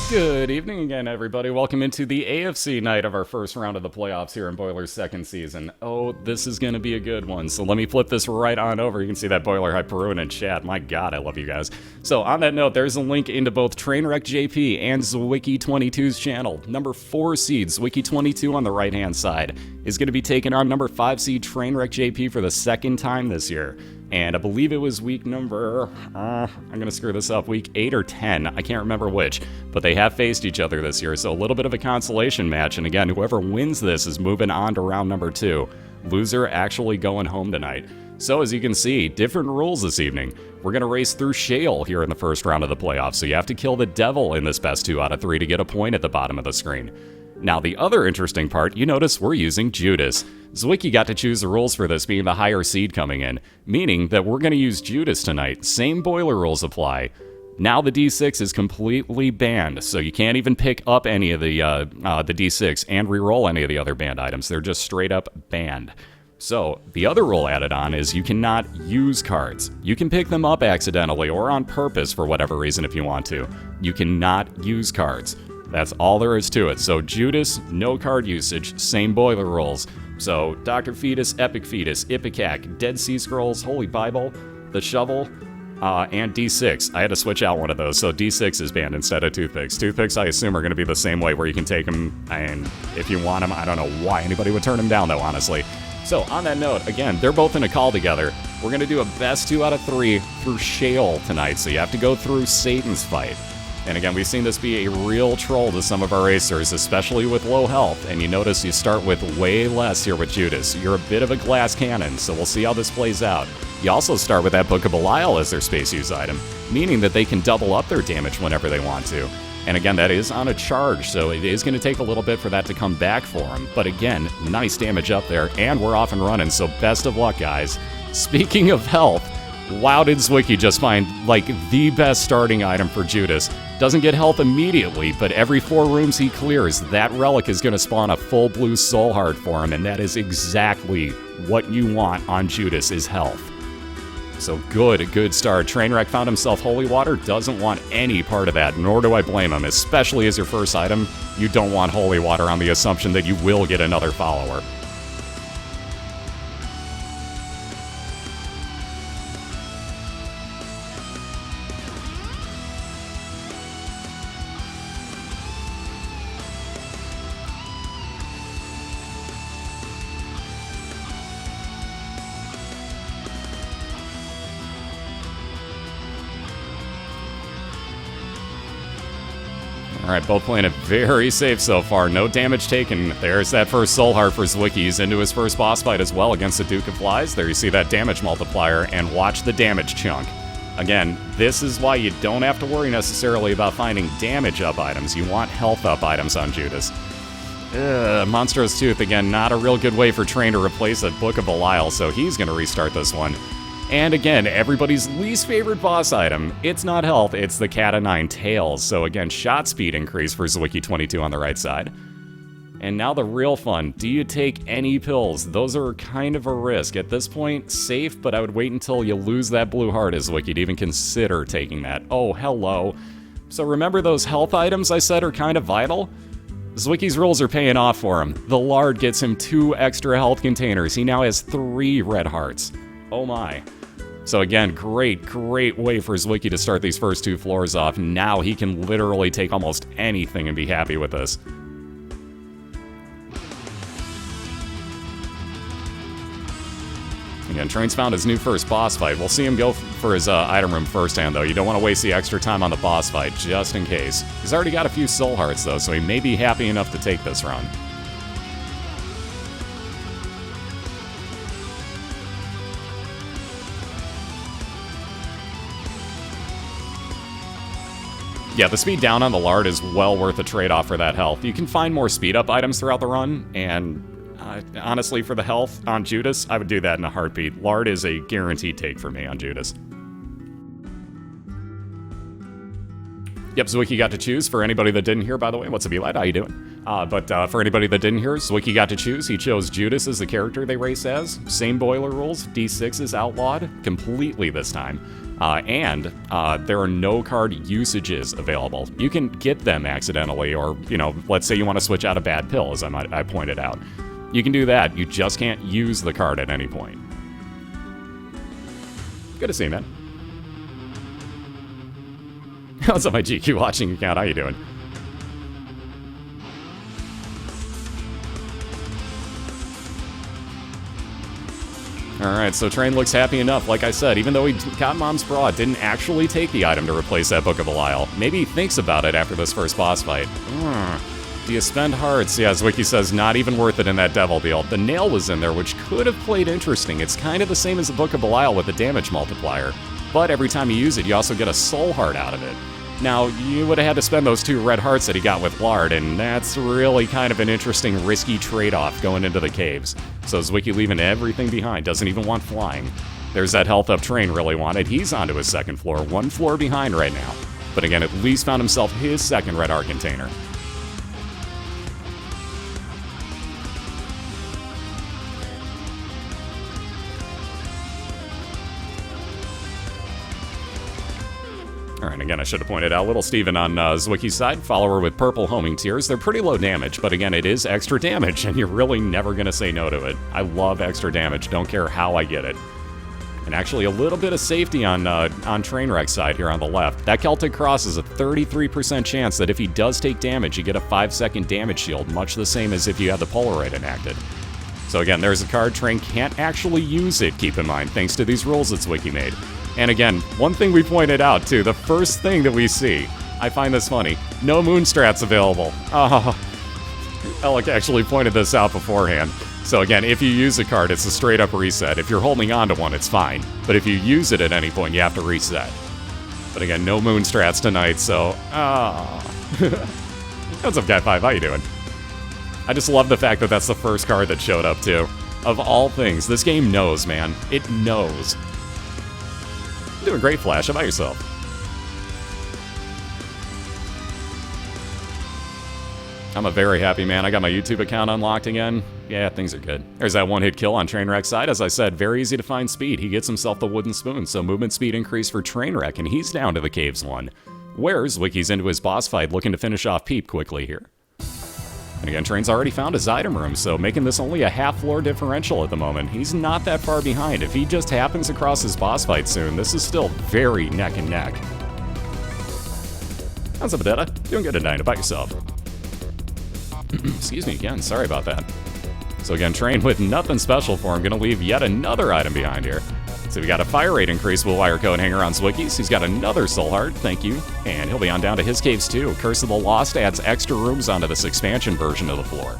Good evening again, everybody. Welcome into the AFC night of our first round of the playoffs here in BOILER's second season. Oh, this is going to be a good one. So let me flip this right on over. You can see that BOILER Hyperuin in chat. My God, I love you guys. So on that note, there's a link into both TrainwreckJP and Zwiki22's channel. Number 4 seed, Zwiki22 on the right-hand side, is going to be taking on number 5 seed TrainwreckJP for the second time this year. And I believe it was week number, I'm going to screw this up, week 8 or 10, I can't remember which, but they have faced each other this year, so a little bit of a consolation match, and again, whoever wins this is moving on to round number 2. Loser actually going home tonight. So as you can see, different rules this evening. We're going to race through Shale here in the first round of the playoffs, so you have to kill the Devil in this best 2 out of 3 to get a point at the bottom of the screen. Now, the other interesting part, you notice we're using Judas. Zwiki got to choose the rules for this, being the higher seed coming in, meaning that we're going to use Judas tonight. Same BOILER rules apply. Now the D6 is completely banned, so you can't even pick up any of the D6 and reroll any of the other banned items. They're just straight up banned. So, the other rule added on is you cannot use cards. You can pick them up accidentally or on purpose for whatever reason if you want to. You cannot use cards. That's all there is to it. So Judas, no card usage, same BOILER rules. So Dr. Fetus, Epic Fetus, Ipecac, Dead Sea Scrolls, Holy Bible, the Shovel, and D6. I had to switch out one of those, so D6 is banned instead of Toothpicks. Toothpicks, I assume, are going to be the same way, where you can take them, and if you want them, I don't know why anybody would turn them down, though, honestly. So on that note, again, they're both in a call together. We're going to do a best 2 out of 3 through Shale tonight, so you have to go through Satan's fight. And again, we've seen this be a real troll to some of our racers, especially with low health, and you notice you start with way less here with Judas. You're a bit of a glass cannon, so we'll see how this plays out. You also start with that Book of BOILeR as their space use item, meaning that they can double up their damage whenever they want to. And again, that is on a charge, so it is going to take a little bit for that to come back for them. But again, nice damage up there, and we're off and running, so best of luck, guys. Speaking of health, wow, did Zwiki just find, like, the best starting item for Judas. Doesn't get health immediately, but every 4 rooms he clears, that relic is going to spawn a full blue soul heart for him, and that is exactly what you want on Judas, is health. So good start. Trainwreck found himself Holy Water, doesn't want any part of that, nor do I blame him, especially as your first item. You don't want Holy Water on the assumption that you will get another follower. Alright, both playing it very safe so far. No damage taken. There's that first Soul Heart for Zwiki. He's into his first boss fight as well against the Duke of Flies. There you see that damage multiplier, and watch the damage chunk. Again, this is why you don't have to worry necessarily about finding damage up items. You want health up items on Judas. Monstrous Tooth, again, not a real good way for Train to replace a Book of BOILER, so he's going to restart this one. And again, everybody's least favorite boss item, it's not health, it's the Cat of 9 Tails. So again, shot speed increase for Zwiki22 on the right side. And now the real fun, do you take any pills? Those are kind of a risk. At this point, safe, but I would wait until you lose that blue heart as Zwiki to even consider taking that. Oh, hello. So remember those health items I said are kind of vital? Zwiki's rules are paying off for him. The Lard gets him 2 extra health containers. He now has 3 red hearts. Oh my. So again, great way for Zwiki to start these first 2 floors off. Now he can literally take almost anything and be happy with this. Again, Train's found his new first boss fight. We'll see him go for his item room firsthand, though. You don't want to waste the extra time on the boss fight, just in case. He's already got a few soul hearts, though, so he may be happy enough to take this run. Yeah, the speed down on the Lard is well worth a trade-off for that health. You can find more speed-up items throughout the run, and honestly, for the health on Judas, I would do that in a heartbeat. Lard is a guaranteed take for me on Judas. Yep, Zwiki got to choose. For anybody that didn't hear, by the way, what's up, Eli? How you doing? But for anybody that didn't hear, Zwiki got to choose. He chose Judas as the character they race as. Same BOILER rules. D6 is outlawed completely this time. and there are no card usages available. You can get them accidentally, or, you know, let's say you want to switch out a bad pill, as I pointed out. You can do that, you just can't use the card at any point. Good to see you, man. What's up, my GQ watching account? How you doing? Alright, so Train looks happy enough. Like I said, even though he got Mom's Bra, didn't actually take the item to replace that Book of BOILeR. Maybe he thinks about it after this first boss fight. Do you spend hearts? Yeah, Zwiki says, not even worth it in that devil deal. The nail was in there, which could have played interesting. It's kind of the same as the Book of BOILeR with the damage multiplier. But every time you use it, you also get a soul heart out of it. Now, you would have had to spend those 2 red hearts that he got with Lard, and that's really kind of an interesting, risky trade-off going into the caves. So Zwiki leaving everything behind, doesn't even want flying. There's that health up Train really wanted. He's onto his second floor, 1 floor behind right now. But again, at least found himself his second red heart container. Alright, again, I should have pointed out, Little Steven on Zwiki's side, follower with purple homing tears. They're pretty low damage, but again, it is extra damage, and you're really never going to say no to it. I love extra damage, don't care how I get it. And actually, a little bit of safety on Trainwreck's side here on the left. That Celtic Cross is a 33% chance that if he does take damage, you get a 5-second damage shield, much the same as if you had the Polaroid enacted. So again, there's a card. Train can't actually use it, keep in mind, thanks to these rules that Zwiki made. And again, one thing we pointed out, too, the first thing that we see, I find this funny, no Moonstrats available. Oh, Alec actually pointed this out beforehand. So again, if you use a card, it's a straight-up reset. If you're holding on to one, it's fine. But if you use it at any point, you have to reset. But again, no Moonstrats tonight, so... What's up, Guy5? How you doing? I just love the fact that that's the first card that showed up, too. Of all things, this game knows, man. It knows. Doing great, Flash. How about yourself? I'm a very happy man. I got my YouTube account unlocked again. Yeah, things are good. There's that one-hit kill on Trainwreck's side. As I said, very easy to find speed. He gets himself the wooden spoon, so movement speed increase for Trainwreck, and he's down to the caves 1. Where's Wiki's into his boss fight, looking to finish off Peep quickly here. And again, Train's already found his item room, so making this only a half-floor differential at the moment. He's not that far behind. If he just happens across his boss fight soon, this is still very neck and neck. How's up, Adetta? Doing good tonight. About yourself? Excuse me again. Sorry about that. So again, Train with nothing special for him. Gonna leave yet another item behind here. So we got a fire rate increase with wire code hanger on Zwikis. He's got another soul heart, thank you. And he'll be on down to his caves too. Curse of the Lost adds extra rooms onto this expansion version of the floor.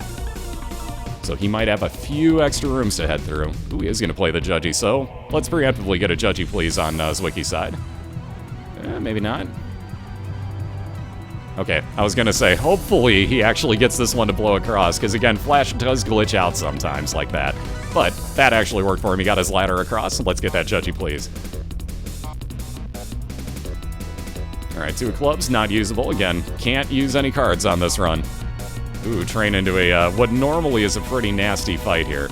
So he might have a few extra rooms to head through. Ooh, he is going to play the Judgy, so let's preemptively get a Judgy please on Zwiki's side. Maybe not. Okay, I was going to say, hopefully he actually gets this one to blow across, because again, Flash does glitch out sometimes like that. But that actually worked for him. He got his ladder across. Let's get that Judgy, please. Alright, 2 clubs, not usable. Again, can't use any cards on this run. Ooh, Train into a what normally is a pretty nasty fight here.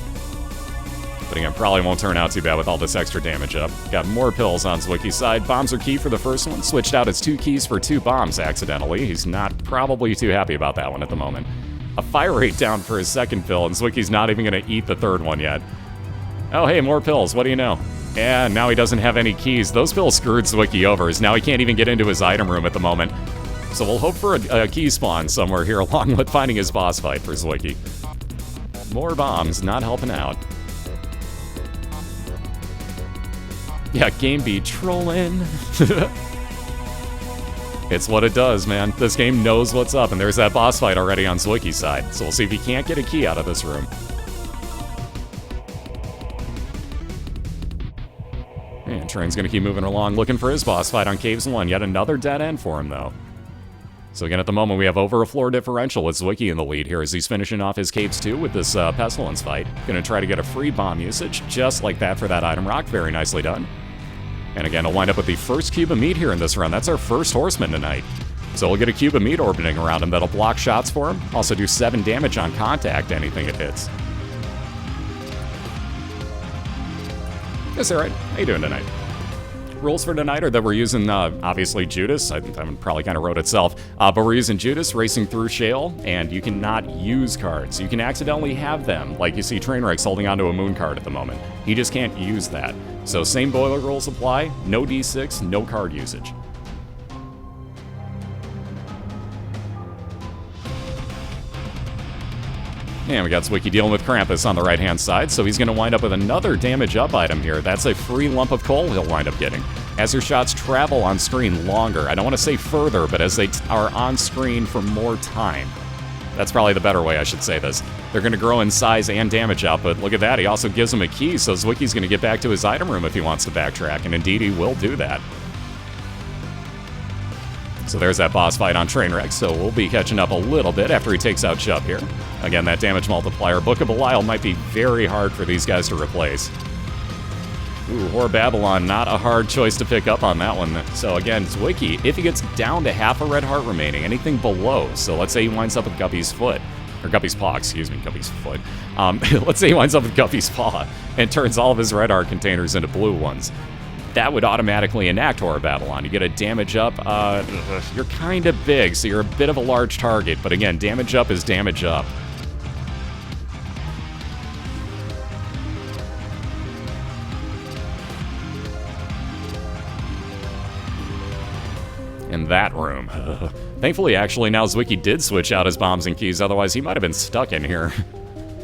But again, probably won't turn out too bad with all this extra damage up. Got more pills on Zwiki's side. Bombs are key for the first one. Switched out his 2 keys for 2 bombs accidentally. He's not probably too happy about that one at the moment. A fire rate down for his second pill, and Zwiki's not even going to eat the third one yet. Oh, hey, more pills. What do you know? Yeah, now he doesn't have any keys. Those pills screwed Zwiki over, as now he can't even get into his item room at the moment. So we'll hope for a key spawn somewhere here, along with finding his boss fight for Zwiki. More bombs, not helping out. Yeah, game be trolling. It's what it does, man. This game knows what's up, and there's that boss fight already on Zwiki's side. So we'll see if he can't get a key out of this room. And Train's gonna keep moving along, looking for his boss fight on Caves 1. Yet another dead end for him, though. So again, at the moment, we have over a floor differential with Zwiki in the lead here as he's finishing off his Caves 2 with this Pestilence fight. Gonna try to get a free bomb usage, just like that for that item rock. Very nicely done. And again, he'll wind up with the first cube of meat here in this run. That's our first horseman tonight. So we'll get a cube of meat orbiting around him that'll block shots for him. Also do 7 damage on contact, anything it hits. Yes, all right. How you doing tonight? rules for tonight are that we're using, obviously, Judas. I probably kind of wrote itself. But we're using Judas, racing through Shale, and you cannot use cards. You can accidentally have them, like you see Trainwreck's holding onto a moon card at the moment. He just can't use that. So same boiler rules apply, no D6, no card usage. And we got Zwiki dealing with Krampus on the right-hand side, so he's going to wind up with another damage-up item here. That's a free lump of coal he'll wind up getting. As your shots travel on screen longer, I don't want to say further, but as they are on screen for more time. That's probably the better way I should say this. They're going to grow in size and damage output. Look at that, he also gives him a key, so Zwiki's going to get back to his item room if he wants to backtrack, and indeed he will do that. So there's that boss fight on Trainwreck, so we'll be catching up a little bit after he takes out Chubb here. Again, that damage multiplier. Book of Belial might be very hard for these guys to replace. Ooh, Whore Babylon, not a hard choice to pick up on that one. So again, Zwiki, if he gets down to half a red heart remaining, anything below, so let's say he winds up with Guppy's foot, or Guppy's paw, excuse me, Guppy's foot. Let's say he winds up with Guppy's paw and turns all of his red heart containers into blue ones. That would automatically enact Whore Babylon. You get a damage up. You're kind of big, so you're a bit of a large target. But again, damage up is damage up. In that room. Thankfully, actually, now Zwiki did switch out his bombs and keys. Otherwise, he might have been stuck in here.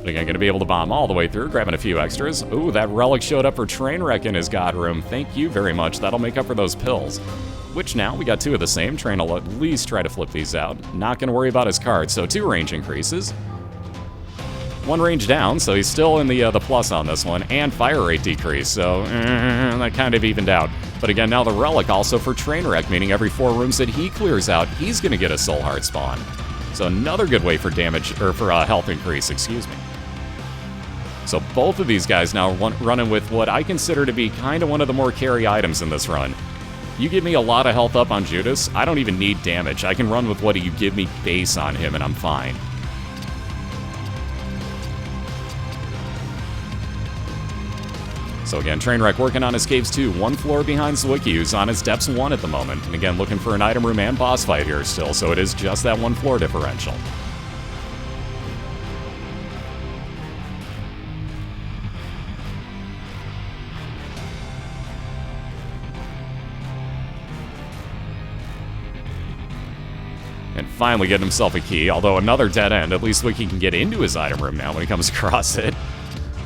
But again, going to be able to bomb all the way through, grabbing a few extras. Ooh, that relic showed up for Trainwreck in his god room. Thank you very much. That'll make up for those pills. Which now, we got two of the same. Train will at least try to flip these out. Not going to worry about his cards, so 2 range increases. 1 range down, so he's still in the plus on this one. And fire rate decrease, so that kind of evened out. But again, now the relic also for Trainwreck, meaning every 4 rooms that he clears out, he's going to get a soul heart spawn. So another good way for damage, or for health increase, excuse me. So both of these guys now running with what I consider to be kind of one of the more carry items in this run. You give me a lot of health up on Judas, I don't even need damage. I can run with what you give me base on him and I'm fine. So again, Trainwreck working on his caves too. 1 floor behind Zwiki, who's on his depths 1 at the moment. And again, looking for an item room and boss fight here still, so it is just that 1 floor differential. And finally getting himself a key, although another dead end. At least Zwiki can get into his item room now when he comes across it.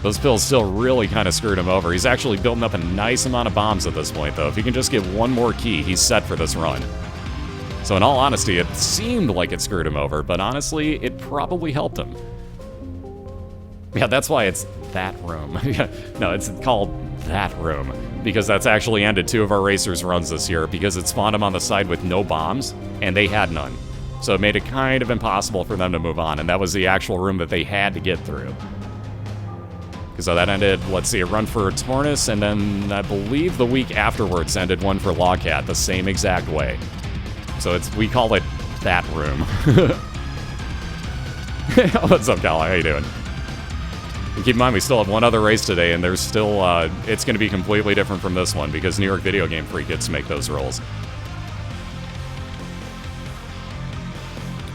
Those pills still really kind of screwed him over. He's actually building up a nice amount of bombs at this point, though. If he can just get 1 more key, he's set for this run. So in all honesty, it seemed like it screwed him over, but honestly, it probably helped him. Yeah, that's why it's that room. No, it's called that room, because that's actually ended 2 of our racers' runs this year, because it spawned them on the side with no bombs, and they had none. So it made it kind of impossible for them to move on, and that was the actual room that they had to get through. So that ended, let's see, a run for Tornus, and then I believe the week afterwards ended one for Lawcat, the same exact way. So we call it that room. What's up, Kala? How you doing? And keep in mind, we still have 1 other race today, and there's still, it's going to be completely different from this one, because New York Video Game Freak gets to make those rolls.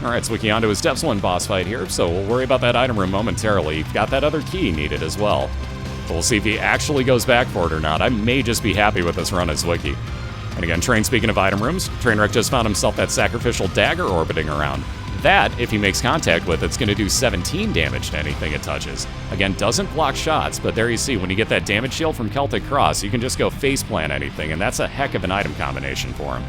Alright, Zwiki onto his Depths 1 boss fight here, so we'll worry about that item room momentarily. You've got that other key needed as well. But we'll see if he actually goes back for it or not. I may just be happy with this run as Zwiki. And again, speaking of item rooms, Trainwreck just found himself that sacrificial dagger orbiting around. That, if he makes contact with, it's going to do 17 damage to anything it touches. Again, doesn't block shots, but there you see, when you get that damage shield from Celtic Cross, you can just go faceplant anything, and that's a heck of an item combination for him.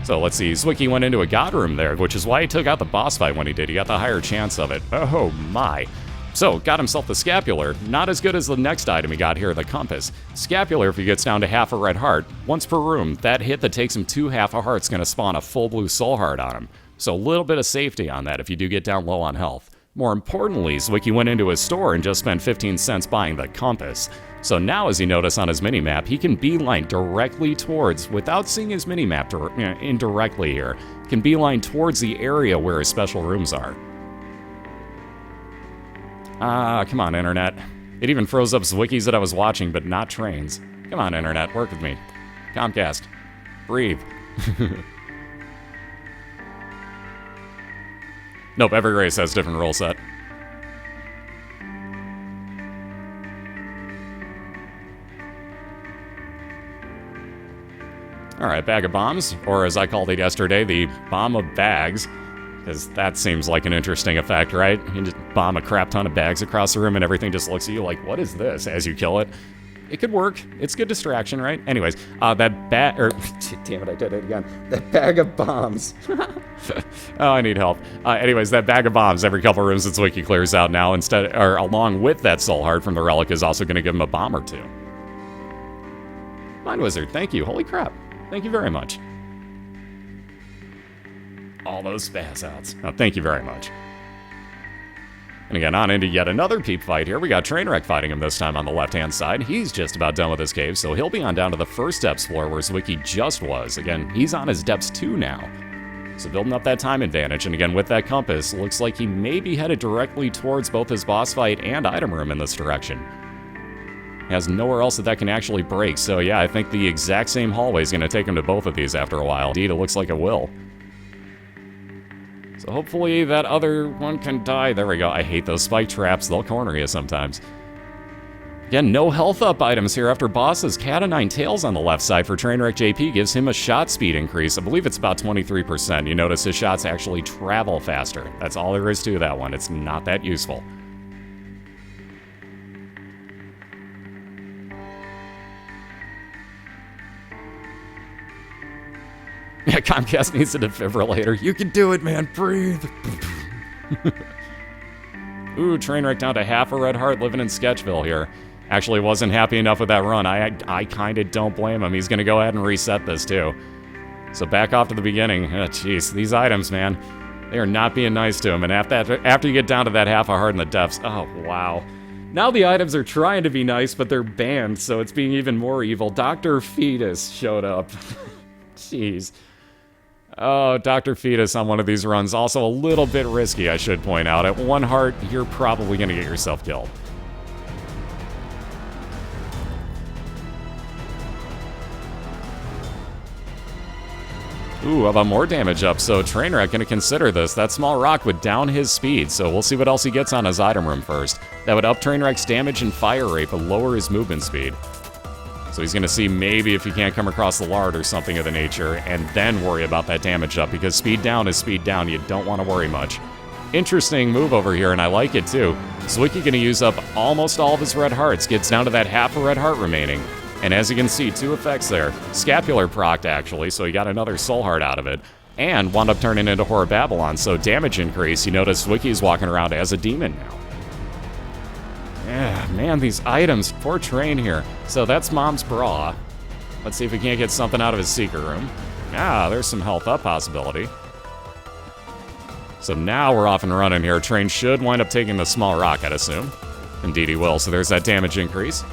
So let's see, Zwiki went into a god room there, which is why he took out the boss fight when he did. He got the higher chance of it. Oh my. So, got himself the Scapular. Not as good as the next item he got here, the Compass. Scapular, if he gets down to half a red heart, once per room, that hit that takes him 2 half a heart's going to spawn a full blue soul heart on him. So a little bit of safety on that if you do get down low on health. More importantly, Zwiki went into his store and just spent 15 cents buying the Compass. So now, as you notice on his minimap, he can beeline directly towards, without seeing his minimap indirectly here, can beeline towards the area where his special rooms are. Come on, Internet. It even froze up Zwikis that I was watching, but not trains. Come on, Internet, work with me. Comcast, breathe. Nope, every race has a different rule set. Alright, bag of bombs, or as I called it yesterday, the bomb of bags. Because that seems like an interesting effect, right? You just bomb a crap ton of bags across the room and everything just looks at you like, what is this, as you kill it? It could work. It's good distraction, right? Anyways, that damn it, I did it again. That bag of bombs. Oh, I need help. Anyways, that bag of bombs, every couple rooms that Zwiki clears out now, along with that soul heart from the relic, is also going to give him a bomb or two. Mind Wizard, thank you. Holy crap. Thank you very much. All those spaz outs. Oh, thank you very much. And again, on into yet another peep fight here. We got Trainwreck fighting him this time on the left-hand side. He's just about done with his cave, so he'll be on down to the first depths floor where Zwiki just was. Again, he's on his depths 2 now. So building up that time advantage, and again, with that compass, looks like he may be headed directly towards both his boss fight and item room in this direction. He has nowhere else that can actually break, so yeah, I think the exact same hallway is going to take him to both of these after a while. Indeed, it looks like it will. So hopefully that other one can die. There we go. I hate those spike traps. They'll corner you sometimes. Again, no health up items here after bosses. Cat o' Nine Tails on the left side for TrainwreckJP gives him a shot speed increase. I believe it's about 23%. You notice his shots actually travel faster. That's all there is to that one. It's not that useful. Yeah, Comcast needs a defibrillator. You can do it, man. Breathe. Ooh, Trainwreck down to half a red heart living in Sketchville here. Actually wasn't happy enough with that run. I kind of don't blame him. He's going to go ahead and reset this, too. So back off to the beginning. Oh, jeez, these items, man. They are not being nice to him. And after you get down to that half a heart in the depths, oh, wow. Now the items are trying to be nice, but they're banned, so it's being even more evil. Dr. Fetus showed up. Jeez. Oh, Dr. Fetus on one of these runs. Also a little bit risky, I should point out. At 1 heart, you're probably going to get yourself killed. Ooh, how about more damage up? So Trainwreck going to consider this. That small rock would down his speed, so we'll see what else he gets on his item room first. That would up Trainwreck's damage and fire rate, but lower his movement speed. So he's going to see maybe if he can't come across the lard or something of the nature, and then worry about that damage up, because speed down is speed down. You don't want to worry much. Interesting move over here, and I like it too. Zwiki going to use up almost all of his red hearts, gets down to that half a red heart remaining. And as you can see, 2 effects there. Scapular procced, actually, so he got another soul heart out of it. And wound up turning into Horror Babylon, so damage increase. You notice Zwiki's walking around as a demon now. Yeah, man, these items. Poor Train here. So that's Mom's bra. Let's see if we can't get something out of his secret room. Ah, there's some health up possibility. So now we're off and running here. Train should wind up taking the small rock, I'd assume. Indeed he will, so there's that damage increase.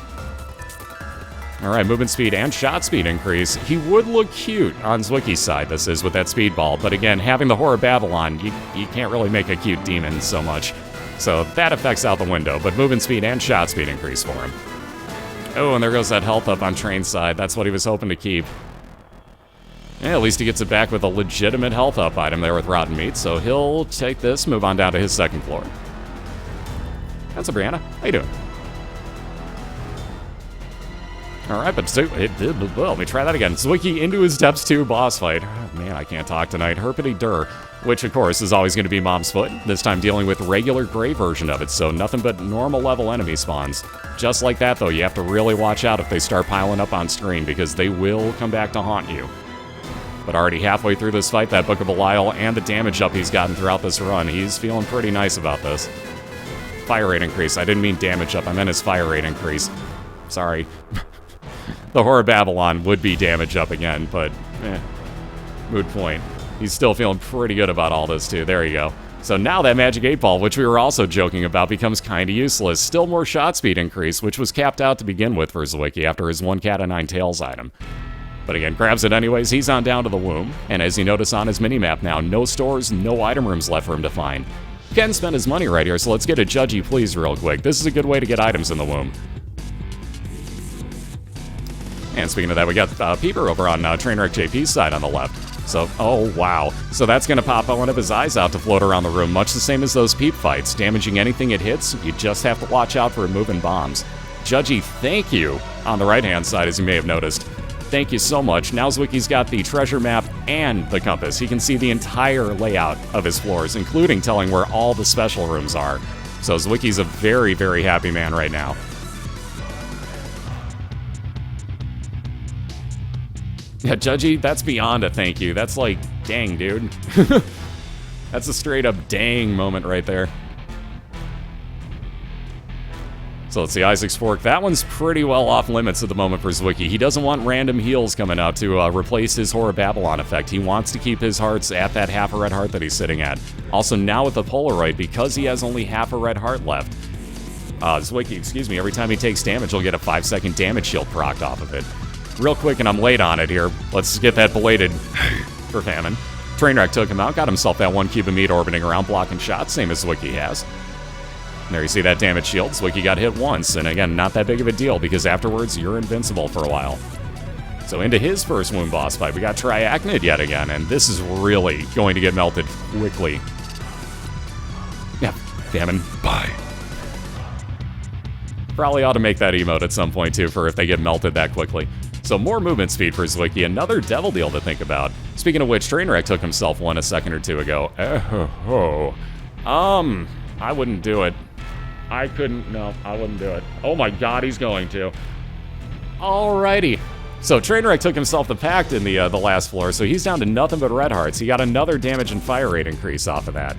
Alright, movement speed and shot speed increase. He would look cute on Zwiki's side, this is, with that speedball. But again, having the Horror Babylon, you can't really make a cute demon so much. So that affects out the window, but movement speed and shot speed increase for him. Oh, and there goes that health up on Train's side. That's what he was hoping to keep. Yeah, at least he gets it back with a legitimate health up item there with Rotten Meat, so he'll take this, move on down to his second floor. That's a Brianna. How you doing? Alright, but let me try that again. Zwiki into his Depths 2 boss fight. Oh, man, I can't talk tonight. Herpity Dur, which of course is always going to be Mom's Foot, this time dealing with regular gray version of it, so nothing but normal level enemy spawns. Just like that though, you have to really watch out if they start piling up on screen, because they will come back to haunt you. But already halfway through this fight, that Book of Belial and the damage up he's gotten throughout this run, he's feeling pretty nice about this. Fire rate increase. I didn't mean damage up, I meant his fire rate increase. Sorry. The Horror Babylon would be damage up again, but moot point. He's still feeling pretty good about all this too. There you go. So now that Magic 8 Ball, which we were also joking about, becomes kind of useless. Still more shot speed increase, which was capped out to begin with for Zwiki after his 1 Cat o' Nine Tails item. But again, grabs it anyways. He's on down to the womb. And as you notice on his minimap now, no stores, no item rooms left for him to find. Ken spent his money right here, so let's get a Judgy Please real quick. This is a good way to get items in the womb. And speaking of that, we got Peeper over on TrainwreckJP's side on the left. So, oh wow. So that's going to pop one of his eyes out to float around the room, much the same as those peep fights. Damaging anything it hits, you just have to watch out for moving bombs. Judgy, thank you, on the right-hand side, as you may have noticed. Thank you so much. Now Zwiki's got the treasure map and the compass. He can see the entire layout of his floors, including telling where all the special rooms are. So Zwiki's a very, very happy man right now. Yeah, Judgy, that's beyond a thank you. That's like, dang, dude. That's a straight-up dang moment right there. So let's see, Isaac's Fork. That one's pretty well off limits at the moment for Zwiki. He doesn't want random heals coming out to replace his Horror Babylon effect. He wants to keep his hearts at that half a red heart that he's sitting at. Also, now with the Polaroid, because he has only half a red heart left, Zwiki, excuse me, every time he takes damage, he'll get a 5-second damage shield procced off of it. Real quick, and I'm late on it here. Let's get that belated for Famine. Trainwreck took him out, got himself that 1 cube of meat orbiting around, blocking shots, same as Zwiki has. There you see that damage shield. Zwiki got hit once, and again, not that big of a deal, because afterwards, you're invincible for a while. So into his first wound boss fight, we got Triachnid yet again, and this is really going to get melted quickly. Yeah, Famine, bye. Probably ought to make that emote at some point, too, for if they get melted that quickly. So more movement speed for Zwiki, another devil deal to think about. Speaking of which, Trainwreck took himself one a second or two ago. I wouldn't do it. I couldn't, no, I wouldn't do it. Oh my god, he's going to. Alrighty. So Trainwreck took himself the pact in the last floor, so he's down to nothing but red hearts. He got another damage and fire rate increase off of that.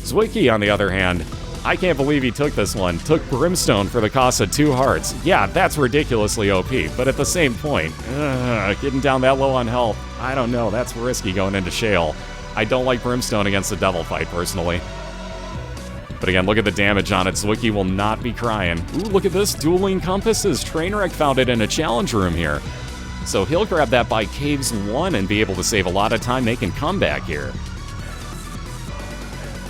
Zwiki, on the other hand, I can't believe he took this one. Took Brimstone for the cost of 2 hearts. Yeah, that's ridiculously OP, but at the same point, getting down that low on health, I don't know, that's risky going into Shale. I don't like Brimstone against the Devil fight, personally. But again, look at the damage on it. Zwiki will not be crying. Ooh, look at this, dueling compasses. Trainwreck found it in a challenge room here. So he'll grab that by Caves 1 and be able to save a lot of time making comeback here.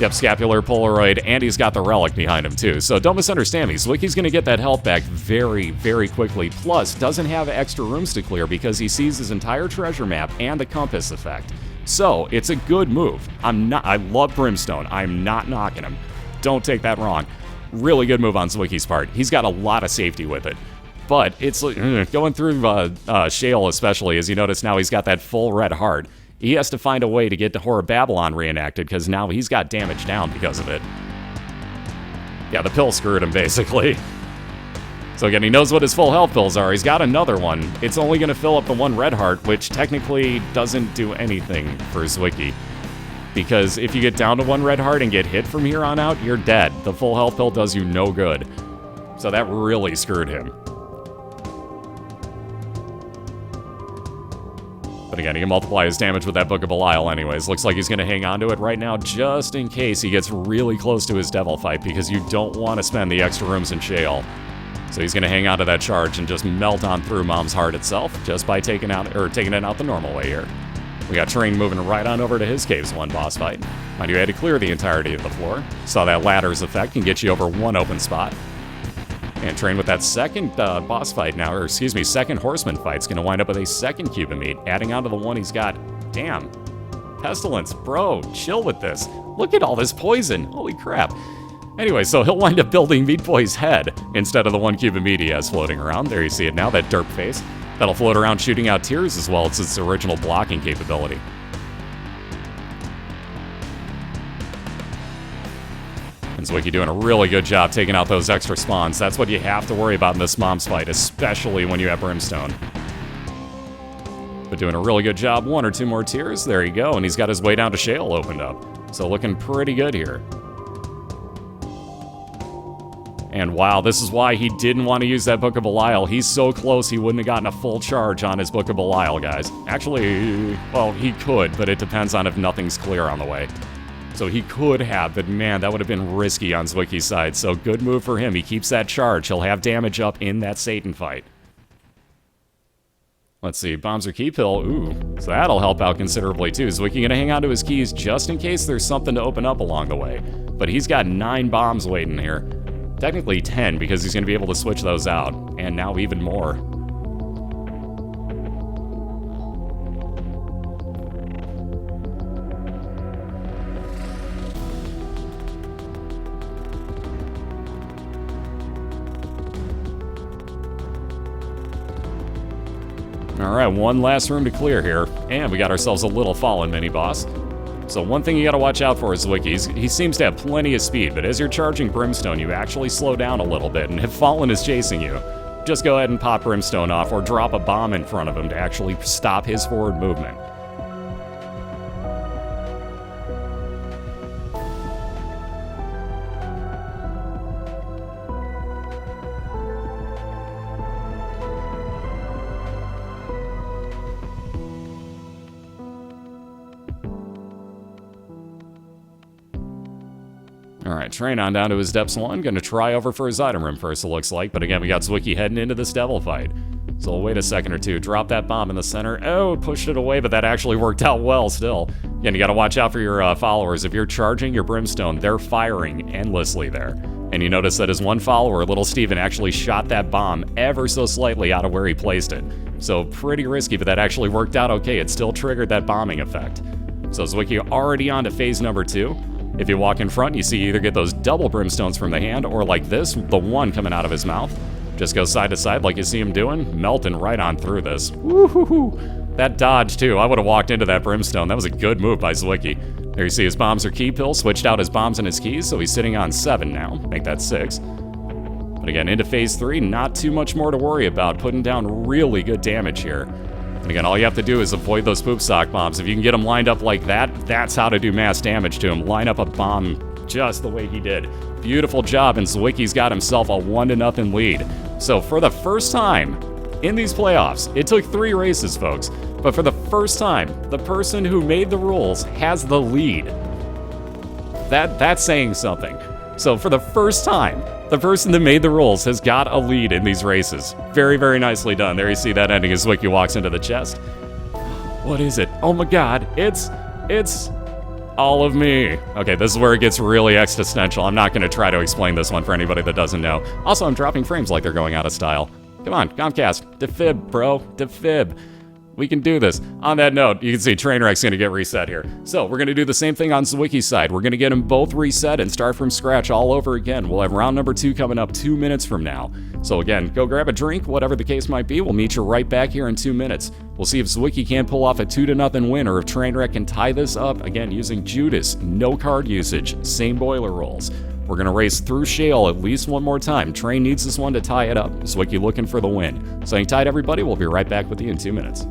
Yep, Scapular, Polaroid, and he's got the Relic behind him too. So don't misunderstand me, Zwiki's going to get that health back very, very quickly. Plus, doesn't have extra rooms to clear because he sees his entire treasure map and the compass effect. So, it's a good move. I love Brimstone. I'm not knocking him. Don't take that wrong. Really good move on Zwiki's part. He's got a lot of safety with it. But it's going through Shale especially, as you notice now he's got that full red heart. He has to find a way to get the Horror Babylon reenacted, because now he's got damage down because of it. Yeah, the pill screwed him, basically. So again, he knows what his full health pills are. He's got another one. It's only going to fill up the 1 red heart, which technically doesn't do anything for Zwiki. Because if you get down to 1 red heart and get hit from here on out, you're dead. The full health pill does you no good. So that really screwed him. But again, he can multiply his damage with that Book of Belial anyways. Looks like he's going to hang on to it right now just in case he gets really close to his devil fight, because you don't want to spend the extra rooms in Shale. So he's going to hang on to that charge and just melt on through Mom's heart itself just by taking it out the normal way here. We got Train moving right on over to his Caves 1 boss fight. Mind you, he had to clear the entirety of the floor. Saw that ladder's effect can get you over 1 open spot. And Train with that second boss fight now, or excuse me, second Horseman fight's going to wind up with a 2nd cube of meat, adding on to the one he's got. Damn. Pestilence, bro, chill with this. Look at all this poison. Holy crap. Anyway, so he'll wind up building Meat Boy's head instead of the 1 cube of meat he has floating around. There you see it now, that derp face. That'll float around shooting out tears as well as its original blocking capability. And Zwiki doing a really good job taking out those extra spawns. That's what you have to worry about in this Mom's fight, especially when you have Brimstone. But doing a really good job. 1 or 2 more tears. There you go. And he's got his way down to Shale opened up. So looking pretty good here. And wow, this is why he didn't want to use that Book of Belial. He's so close he wouldn't have gotten a full charge on his Book of Belial, guys. Actually, well, he could, but it depends on if nothing's clear on the way. So he could have, but man, that would have been risky on Zwiki's side. So good move for him. He keeps that charge. He'll have damage up in that Satan fight. Let's see, bombs or key pill. Ooh, so that'll help out considerably too. Zwiki gonna hang on to his keys just in case there's something to open up along the way. But he's got 9 bombs waiting here. Technically 10, because he's gonna be able to switch those out. And now even more. Alright, one last room to clear here, and we got ourselves a little fallen mini-boss. So one thing you gotta watch out for is Zwiki. He seems to have plenty of speed, but as you're charging Brimstone, you actually slow down a little bit, and if Fallen is chasing you, just go ahead and pop Brimstone off or drop a bomb in front of him to actually stop his forward movement. Alright, train on down to his depths 1. Gonna try over for his item room first, it looks like. But again, we got Zwiki heading into this devil fight. So we'll wait a second or two. Drop that bomb in the center. Oh, pushed it away, but that actually worked out well still. Again, you gotta watch out for your followers. If you're charging your Brimstone, they're firing endlessly there. And you notice that his one follower, Little Steven, actually shot that bomb ever so slightly out of where he placed it. So pretty risky, but that actually worked out okay. It still triggered that bombing effect. So Zwiki already on to phase number 2. If you walk in front, you see you either get those double Brimstones from the hand, or like this, the one coming out of his mouth. Just go side to side like you see him doing, melting right on through this. Woo-hoo-hoo. That dodge, too. I would have walked into that Brimstone. That was a good move by Zwiki. There you see his bombs are key pills, switched out his bombs and his keys, so he's sitting on 7 now. Make that 6. But again, into phase 3, not too much more to worry about. Putting down really good damage here. And again, all you have to do is avoid those poop sock bombs. If you can get them lined up like that, that's how to do mass damage to him. Line up a bomb just the way he did. Beautiful job, and Zwiki's got himself a 1-0 lead. So for the first time in these playoffs, it took 3 races, folks, but for the first time, the person who made the rules has the lead. That's saying something. So for the first time, the person that made the rules has got a lead in these races. Very, very nicely done. There you see that ending as Zwiki walks into the chest. What is it? Oh my god, it's all of me. Okay, this is where it gets really existential. I'm not going to try to explain this one for anybody that doesn't know. Also, I'm dropping frames like they're going out of style. Come on, Comcast, defib, bro, defib. We can do this. On that note, you can see Trainwreck's going to get reset here. So we're going to do the same thing on Zwiki's side. We're going to get them both reset and start from scratch all over again. We'll have round number 2 coming up 2 minutes from now. So again, go grab a drink, whatever the case might be. We'll meet you right back here in 2 minutes. We'll see if Zwiki can pull off a 2-0 win or if Trainwreck can tie this up, again, using Judas, no card usage, same boiler rolls. We're going to race through Shale at least one more time. Train needs this one to tie it up. Zwiki looking for the win. So hang tight, everybody. We'll be right back with you in 2 minutes.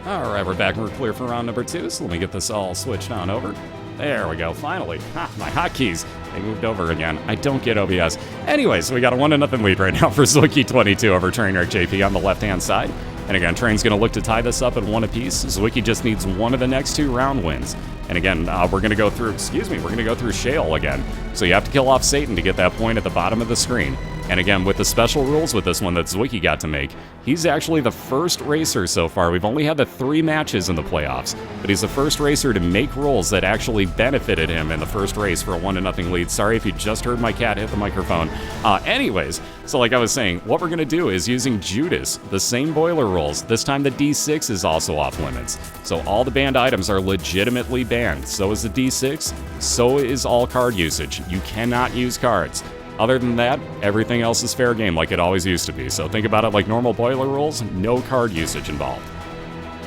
Alright, we're back and we're clear for round number 2, so let me get this all switched on over. There we go, finally. Ha, my hotkeys. They moved over again. I don't get OBS. Anyways, we got a 1-0 lead right now for Zwiki22 over TrainwreckJP on the left-hand side. And again, Train's going to look to tie this up at 1 apiece. Zwiki just needs one of the next 2 round wins. And again, we're going to go through, we're going to go through Shale again. So you have to kill off Satan to get that point at the bottom of the screen. And again, with the special rules with this one that Zwiki got to make, he's actually the first racer so far. We've only had the 3 matches in the playoffs, but he's the first racer to make rules that actually benefited him in the first race for a 1-0 lead. Sorry if you just heard my cat hit the microphone. Anyways, so like I was saying, what we're going to do is using Judas, the same boiler rules. This time the D6 is also off limits. So all the banned items are legitimately banned. So is the D6, so is all card usage. You cannot use cards. Other than that, everything else is fair game like it always used to be. So think about it like normal boiler rules, no card usage involved.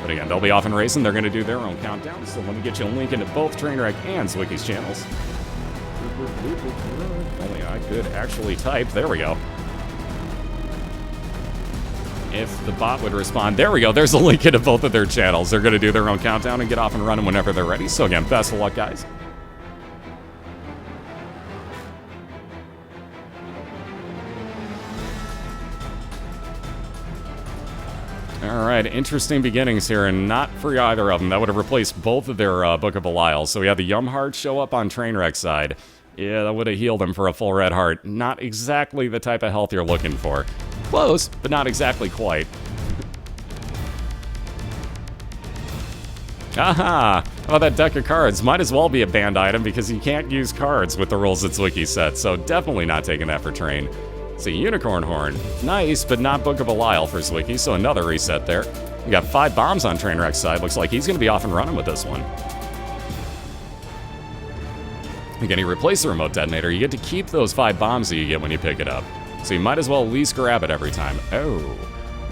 But again, they'll be off and racing. They're going to do their own countdown. So let me get you a link into both Trainwreck and Zwiki's channels. Only I could actually type. There we go. If the bot would respond. There we go. There's a link into both of their channels. They're going to do their own countdown and get off and running whenever they're ready. So again, best of luck, guys. Alright, interesting beginnings here, and not for either of them. That would have replaced both of their Book of BOILeR. So we had the Yum Heart show up on Trainwreck's side. Yeah, that would have healed him for a full red heart. Not exactly the type of health you're looking for. Close, but not exactly quite. Aha! How about that deck of cards? Might as well be a banned item because you can't use cards with the rules that Zwiki set, so definitely not taking that for Train. See, Unicorn Horn. Nice, but not Book of BOILeR for Zwiki, so another reset there. We got 5 bombs on Trainwreck's side. Looks like he's going to be off and running with this one. Again, he replaced the remote detonator. You get to keep those 5 bombs that you get when you pick it up. So you might as well at least grab it every time. Oh.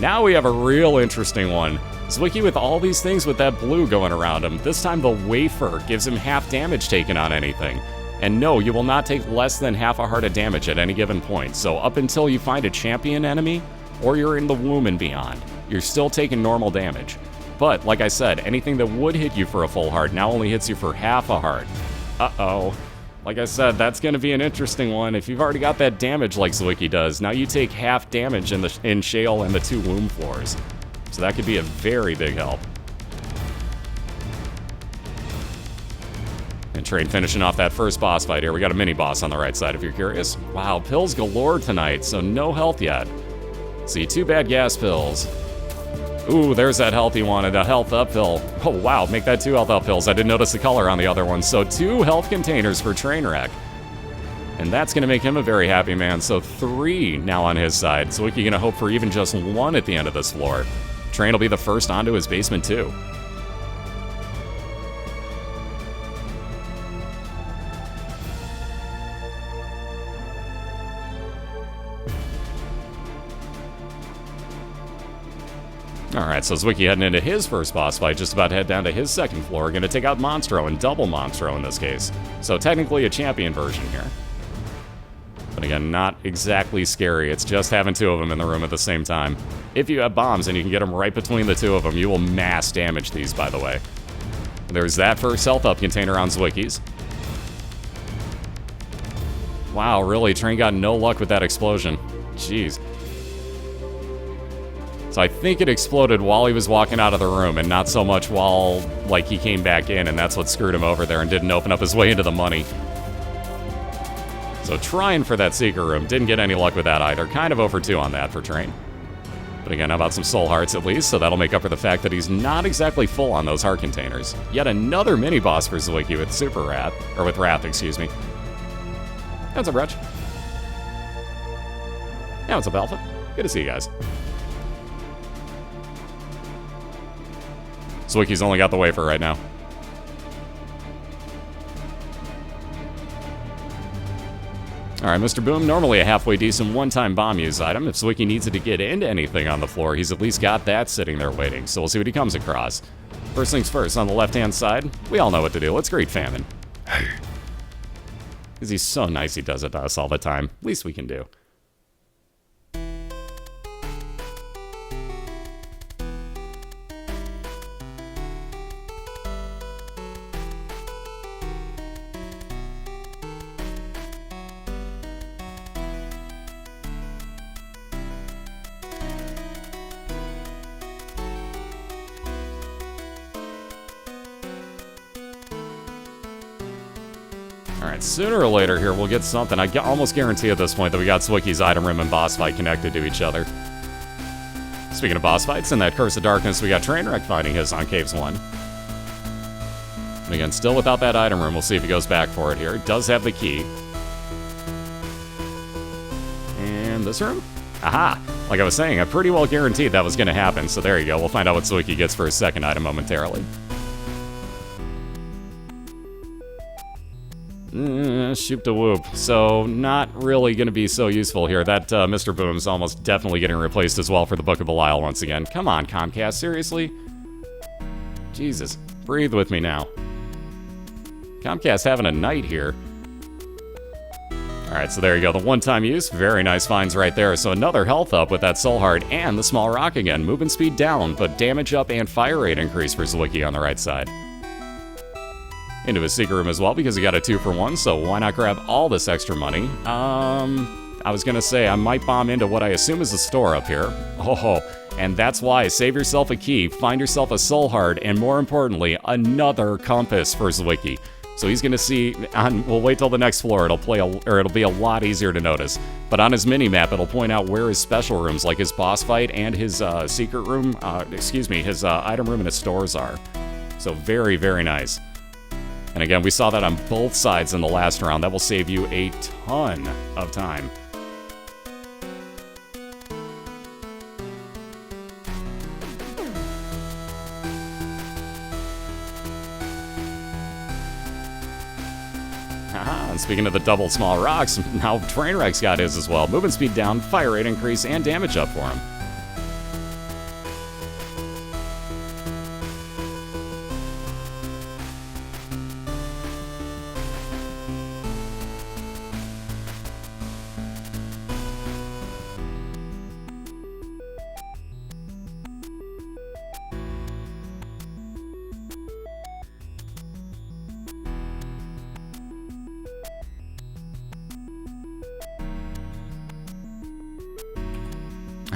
Now we have a real interesting one. Zwiki with all these things with that blue going around him. This time the wafer gives him half damage taken on anything. And no, you will not take less than half a heart of damage at any given point. So up until you find a champion enemy, or you're in the womb and beyond, you're still taking normal damage. But, like I said, anything that would hit you for a full heart now only hits you for half a heart. Uh-oh. Like I said, that's going to be an interesting one. If you've already got that damage like Zwiki does, now you take half damage in Shale and the 2 womb floors. So that could be a very big help. And Train finishing off that first boss fight here. We got a mini-boss on the right side if you're curious. Wow, pills galore tonight, so no health yet. See, 2 bad gas pills. Ooh, there's that health he wanted, a health up pill. Oh, wow, make that 2 health up pills. I didn't notice the color on the other one. So 2 health containers for Trainwreck. And that's going to make him a very happy man. So 3 now on his side. Zwiki going to hope for even just 1 at the end of this floor. Train will be the first onto his basement, too. Alright, so Zwiki heading into his first boss fight, just about to head down to his second floor. Going to take out Monstro, and double Monstro in this case. So technically a champion version here. But again, not exactly scary. It's just having 2 of them in the room at the same time. If you have bombs and you can get them right between the 2 of them, you will mass damage these, by the way. There's that first health up container on Zwiki's. Wow, really? Train got no luck with that explosion. Jeez. So I think it exploded while he was walking out of the room, and not so much while, like, he came back in, and that's what screwed him over there and didn't open up his way into the money. So trying for that secret room, didn't get any luck with that either. Kind of over 2 on that for Train. But again, how about some soul hearts at least, so that'll make up for the fact that he's not exactly full on those heart containers. Yet another mini-boss for Zwiki with Super Wrath, or with Wrath, excuse me. What's up, Reg? Yeah, what's up, Alpha? Good to see you guys. Zwiki's only got the wafer right now. Alright, Mr. Boom, normally a halfway decent one-time bomb use item. If Zwiki needs it to get into anything on the floor, he's at least got that sitting there waiting. So we'll see what he comes across. First things first, on the left-hand side, we all know what to do. Let's greet Famine. Because he's so nice he does it to us all the time. Least we can do. Alright, sooner or later here, we'll get something. I almost guarantee at this point that we got Zwiki's item room and boss fight connected to each other. Speaking of boss fights, in that Curse of Darkness, we got Trainwreck fighting his on Caves 1. And again, still without that item room. We'll see if he goes back for it here. It does have the key. And this room? Aha! Like I was saying, I pretty well guaranteed that was going to happen, so there you go. We'll find out what Zwiki gets for his second item momentarily. Shoop to whoop. So, not really going to be so useful here. That Mr. Boom's almost definitely getting replaced as well for the Book of BOILeR once again. Come on, Comcast, seriously? Jesus, breathe with me now. Comcast having a night here. Alright, so there you go. The one-time use. Very nice finds right there. So another health up with that Soul Heart and the Small Rock again. Movement speed down, but damage up and fire rate increase for Zwiki on the right side. Into his secret room as well, because he got a 2-for-1, so why not grab all this extra money? I was gonna say, I might bomb into what I assume is a store up here. Oh, and that's why. Save yourself a key, find yourself a Soul Heart, and more importantly, another compass for Zwiki. So he's gonna see, we'll wait till the next floor, it'll be a lot easier to notice. But on his mini-map, it'll point out where his special rooms, like his boss fight and his secret room, his item room and his stores are. So very, very nice. And again, we saw that on both sides in the last round. That will save you a ton of time. Haha, and speaking of the double small rocks, now Trainwreck's got his as well. Movement speed down, fire rate increase, and damage up for him.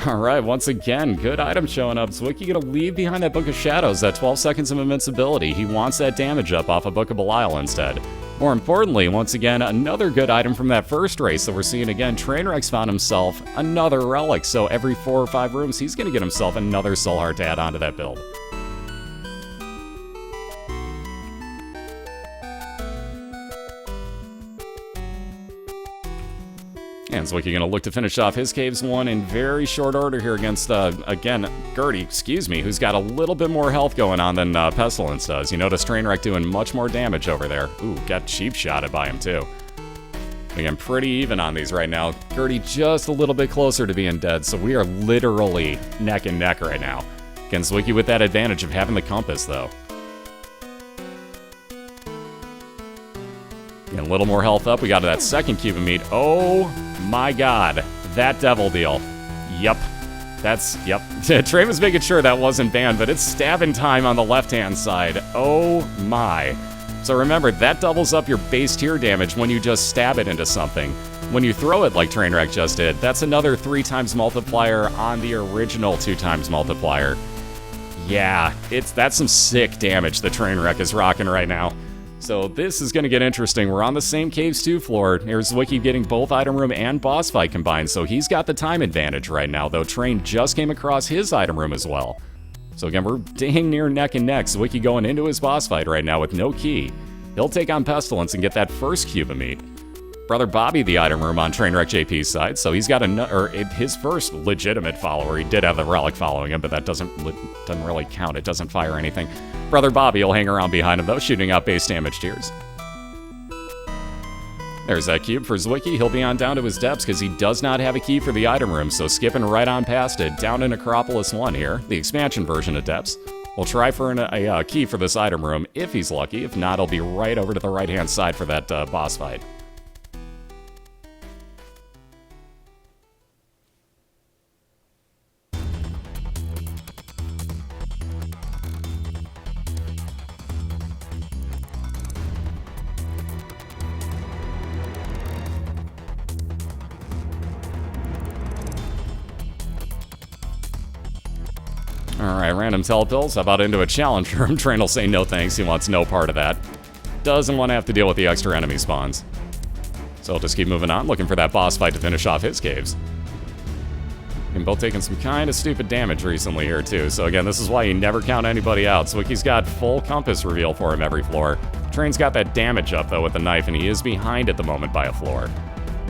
Alright, once again, good item showing up. Zwiki gonna leave behind that Book of Shadows, that 12 seconds of invincibility. He wants that damage up off a Book of BOILeR instead. More importantly, once again, another good item from that first race that we're seeing again. Trainwreck's found himself another relic, so every 4 or 5 rooms, he's gonna get himself another Soul Heart to add onto that build. And Zwiki gonna look to finish off his Caves 1 in very short order here against, again, Gertie, who's got a little bit more health going on than Pestilence does. You notice Trainwreck doing much more damage over there. Ooh, got cheap shotted by him too. Again, pretty even on these right now. Gertie just a little bit closer to being dead, so we are literally neck and neck right now. Again, Zwiki with that advantage of having the compass, though. And a little more health up. We got that second cube of meat. Oh my god. That devil deal. Yep. Trey was making sure that wasn't banned, but it's stabbing time on the left-hand side. Oh my. So remember, that doubles up your base tier damage when you just stab it into something. When you throw it like Trainwreck just did, that's another 3 times multiplier on the original 2 times multiplier. Yeah, that's some sick damage that Trainwreck is rocking right now. So this is going to get interesting. We're on the same Caves 2 floor. Here's Zwiki getting both item room and boss fight combined, so he's got the time advantage right now, though Train just came across his item room as well. So again, we're dang near neck and neck. Zwiki going into his boss fight right now with no key. He'll take on Pestilence and get that first cube of meat. Brother Bobby, the item room on TrainwreckJP's side, so he's got his first legitimate follower. He did have the relic following him, but that doesn't really count. It doesn't fire anything. Brother Bobby will hang around behind him, though, shooting out base damage tiers. There's that cube for Zwiki. He'll be on down to his depths because he does not have a key for the item room, so skipping right on past it, down in Necropolis 1 here, the expansion version of depths. We'll try for a key for this item room if he's lucky. If not, he'll be right over to the right-hand side for that boss fight. Alright, random telepills. How about into a challenge room? Train will say no thanks, he wants no part of that. Doesn't want to have to deal with the extra enemy spawns. So he'll just keep moving on, looking for that boss fight to finish off his caves. And both taking some kind of stupid damage recently here, too. So again, this is why you never count anybody out. Zwiki's got full compass reveal for him every floor. Train's got that damage up, though, with the knife, and he is behind at the moment by a floor.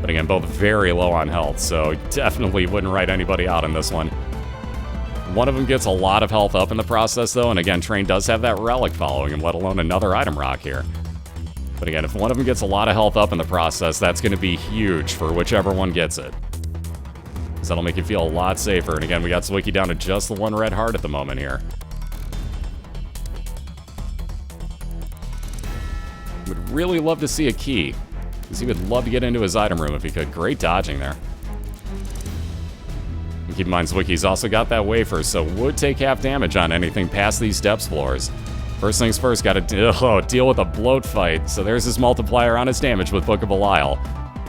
But again, both very low on health, so definitely wouldn't write anybody out in this one. One of them gets a lot of health up in the process, though, and again, Train does have that relic following him, let alone another item rock here. But again, if one of them gets a lot of health up in the process, that's going to be huge for whichever one gets it. So that'll make you feel a lot safer. And again, we got Zwiki down to just the one red heart at the moment here. Would really love to see a key, because he would love to get into his item room if he could. Great dodging there. And keep in mind, Zwiki's also got that wafer, so would take half damage on anything past these depths floors. First things first, gotta deal with a bloat fight. So there's his multiplier on his damage with Book of Belial.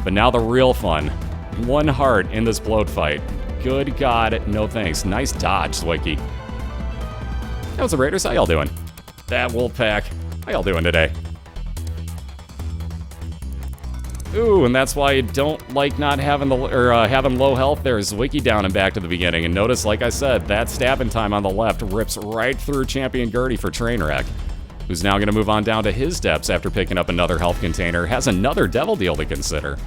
But now the real fun. One heart in this bloat fight. Good God, no thanks. Nice dodge, Zwiki. Hey, what's up, Raiders? How y'all doing? That Wolfpack. How y'all doing today? Ooh, and that's why you don't like not having having low health. There's Zwiki down and back to the beginning. And notice, like I said, that stabbing time on the left rips right through Champion Gertie for Trainwreck, who's now going to move on down to his depths after picking up another health container. Has another devil deal to consider.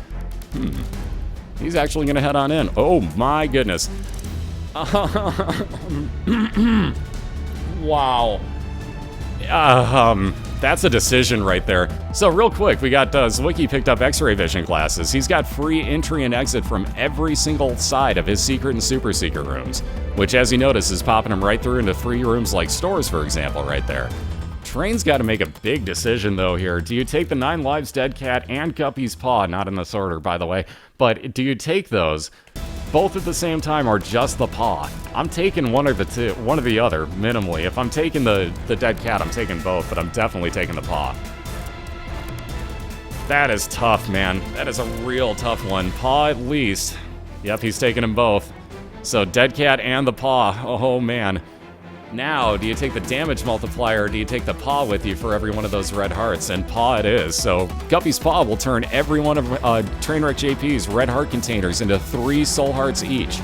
He's actually going to head on in. Oh my goodness. Wow. That's a decision right there. So real quick, we got Zwiki picked up X-ray vision glasses. He's got free entry and exit from every single side of his secret and super secret rooms, which, as you notice, is popping him right through into free rooms like stores, for example, right there. Train's got to make a big decision, though, here. Do you take the 9 lives Dead Cat and Guppy's Paw? Not in this order, by the way. But do you take those both at the same time or just the Paw? I'm taking one or the other, minimally. If I'm taking the Dead Cat, I'm taking both, but I'm definitely taking the Paw. That is tough, man. That is a real tough one. Paw at least. Yep, he's taking them both. So Dead Cat and the Paw. Oh, man. Now, do you take the damage multiplier, or do you take the Paw with you for every one of those red hearts? And Paw it is. So Guppy's Paw will turn every one of TrainwreckJP's red heart containers into 3 soul hearts each.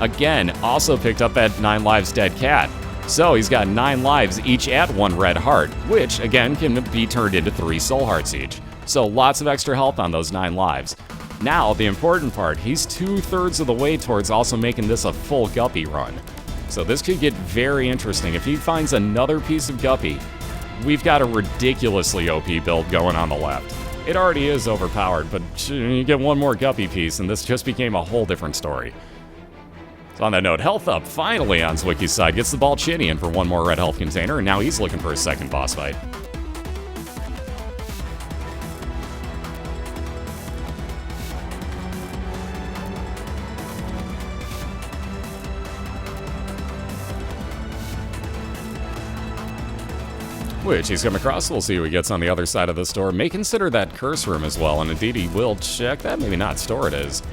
Again, also picked up that 9 lives Dead Cat. So he's got 9 lives each at 1 red heart, which, again, can be turned into 3 soul hearts each. So lots of extra health on those 9 lives. Now, the important part, he's 2/3 of the way towards also making this a full Guppy run. So this could get very interesting. If he finds another piece of Guppy, we've got a ridiculously OP build going on the left. It already is overpowered, but you get one more Guppy piece, and this just became a whole different story. So on that note, health up finally on Zwiki's side. Gets the ball Chinian for 1 more red health container, and now he's looking for his second boss fight. Which he's come across. We'll see who he gets on the other side of this door. May consider that curse room as well, and indeed he will check that. Maybe not. Store it is.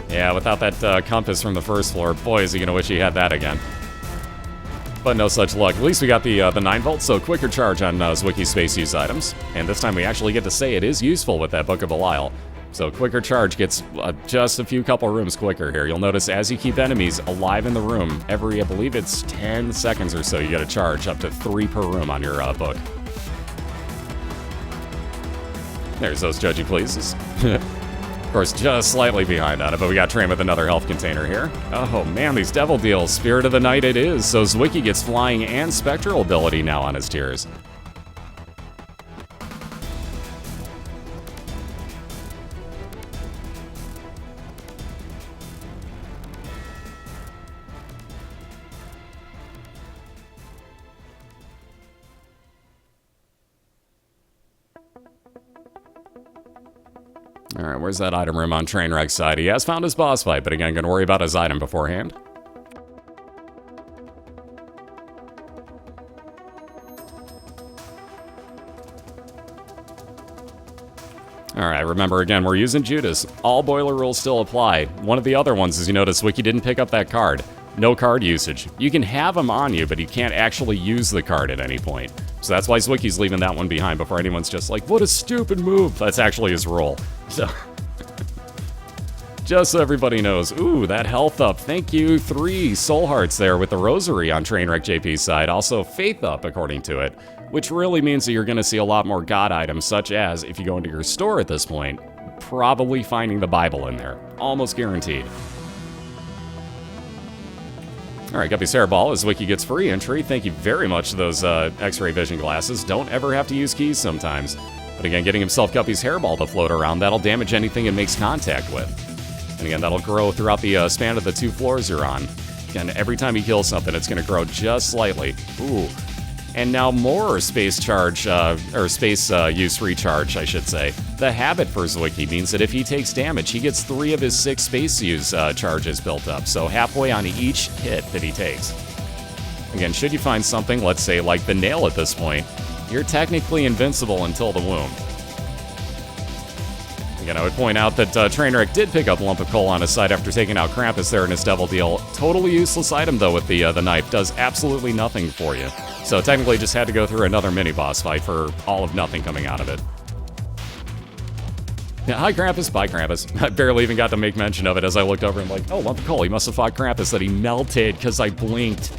Yeah, without that compass from the first floor, boy, is he going to wish he had that again. But no such luck. At least we got the 9 volts, so quicker charge on Zwiki's space use items. And this time we actually get to say it is useful with that Book of Belial. So quicker charge gets just a few couple rooms quicker here. You'll notice as you keep enemies alive in the room, every, I believe it's 10 seconds or so, you get a charge, up to 3 per room on your book. There's those judgy pleases. Of course, just slightly behind on it, but we got Train with another health container here. Oh man, these devil deals. Spirit of the Night it is, so Zwiki gets flying and spectral ability now on his tiers. Alright, where's that item room on Trainwreck's side? He has found his boss fight, but again, gonna worry about his item beforehand. Alright, remember again, we're using Judas. All boiler rules still apply. One of the other ones is, you notice, Wiki didn't pick up that card. No card usage. You can have them on you, but you can't actually use the card at any point. So that's why Zwiki's leaving that one behind before anyone's just like, what a stupid move. That's actually his role. So, just so everybody knows. Ooh, that health up. Thank you. 3 soul hearts there with the rosary on TrainwreckJP's side. Also, faith up, according to it, which really means that you're going to see a lot more God items, such as, if you go into your store at this point, probably finding the Bible in there. Almost guaranteed. Alright, Guppy's Hairball as Zwiki gets free entry. Thank you very much to those X-ray vision glasses. Don't ever have to use keys sometimes. But again, getting himself Guppy's Hairball to float around, that'll damage anything it makes contact with. And again, that'll grow throughout the span of the 2 floors you're on. Again, every time you kill something, it's going to grow just slightly. Ooh. And now more space charge, or space use recharge, I should say. The habit for Zwiki means that if he takes damage, he gets 3 of his 6 space use charges built up, so halfway on each hit that he takes. Again, should you find something, let's say like the nail at this point, you're technically invincible until the womb. Again, I would point out that Trainwreck did pick up Lump of Coal on his side after taking out Krampus there in his Devil Deal. Totally useless item, though, with the knife. Does absolutely nothing for you. So technically just had to go through another mini-boss fight for all of nothing coming out of it. Yeah, hi Krampus, bye Krampus. I barely even got to make mention of it as I looked over and like, oh, Lump of Coal, he must have fought Krampus that he melted because I blinked.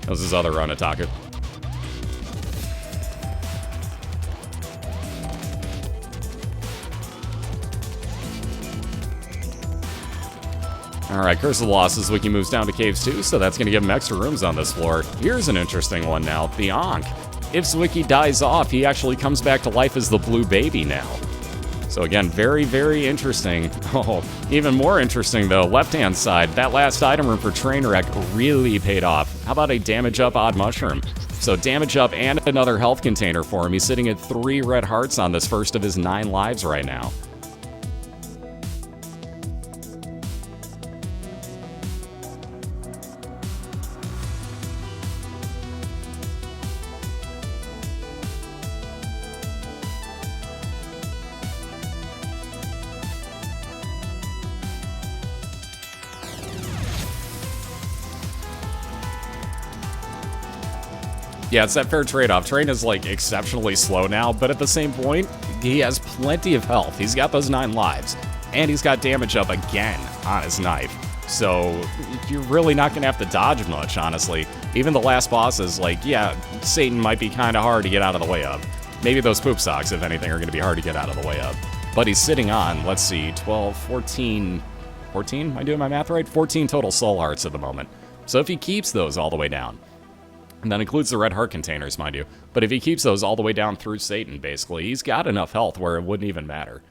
That was his other run attack. Alright, Curse of the Losses. Wiki moves down to Caves 2, so that's going to give him extra rooms on this floor. Here's an interesting one now. The Ankh. If Zwiki dies off, he actually comes back to life as the blue baby now. So again, very, very interesting. Oh, even more interesting though, left-hand side, that last item room for Trainwreck really paid off. How about a damage up odd mushroom? So damage up and another health container for him. He's sitting at 3 red hearts on this first of his 9 lives right now. Yeah, it's that fair trade-off. Train is, like, exceptionally slow now, but at the same point, he has plenty of health. He's got those 9 lives, and he's got damage up again on his knife. So, you're really not going to have to dodge much, honestly. Even the last bosses, like, yeah, Satan might be kind of hard to get out of the way of. Maybe those poop socks, if anything, are going to be hard to get out of the way of. But he's sitting on, let's see, 12, 14... 14? Am I doing my math right? 14 total soul hearts at the moment. So if he keeps those all the way down, and that includes the red heart containers, mind you. But if he keeps those all the way down through Satan, basically, he's got enough health where it wouldn't even matter.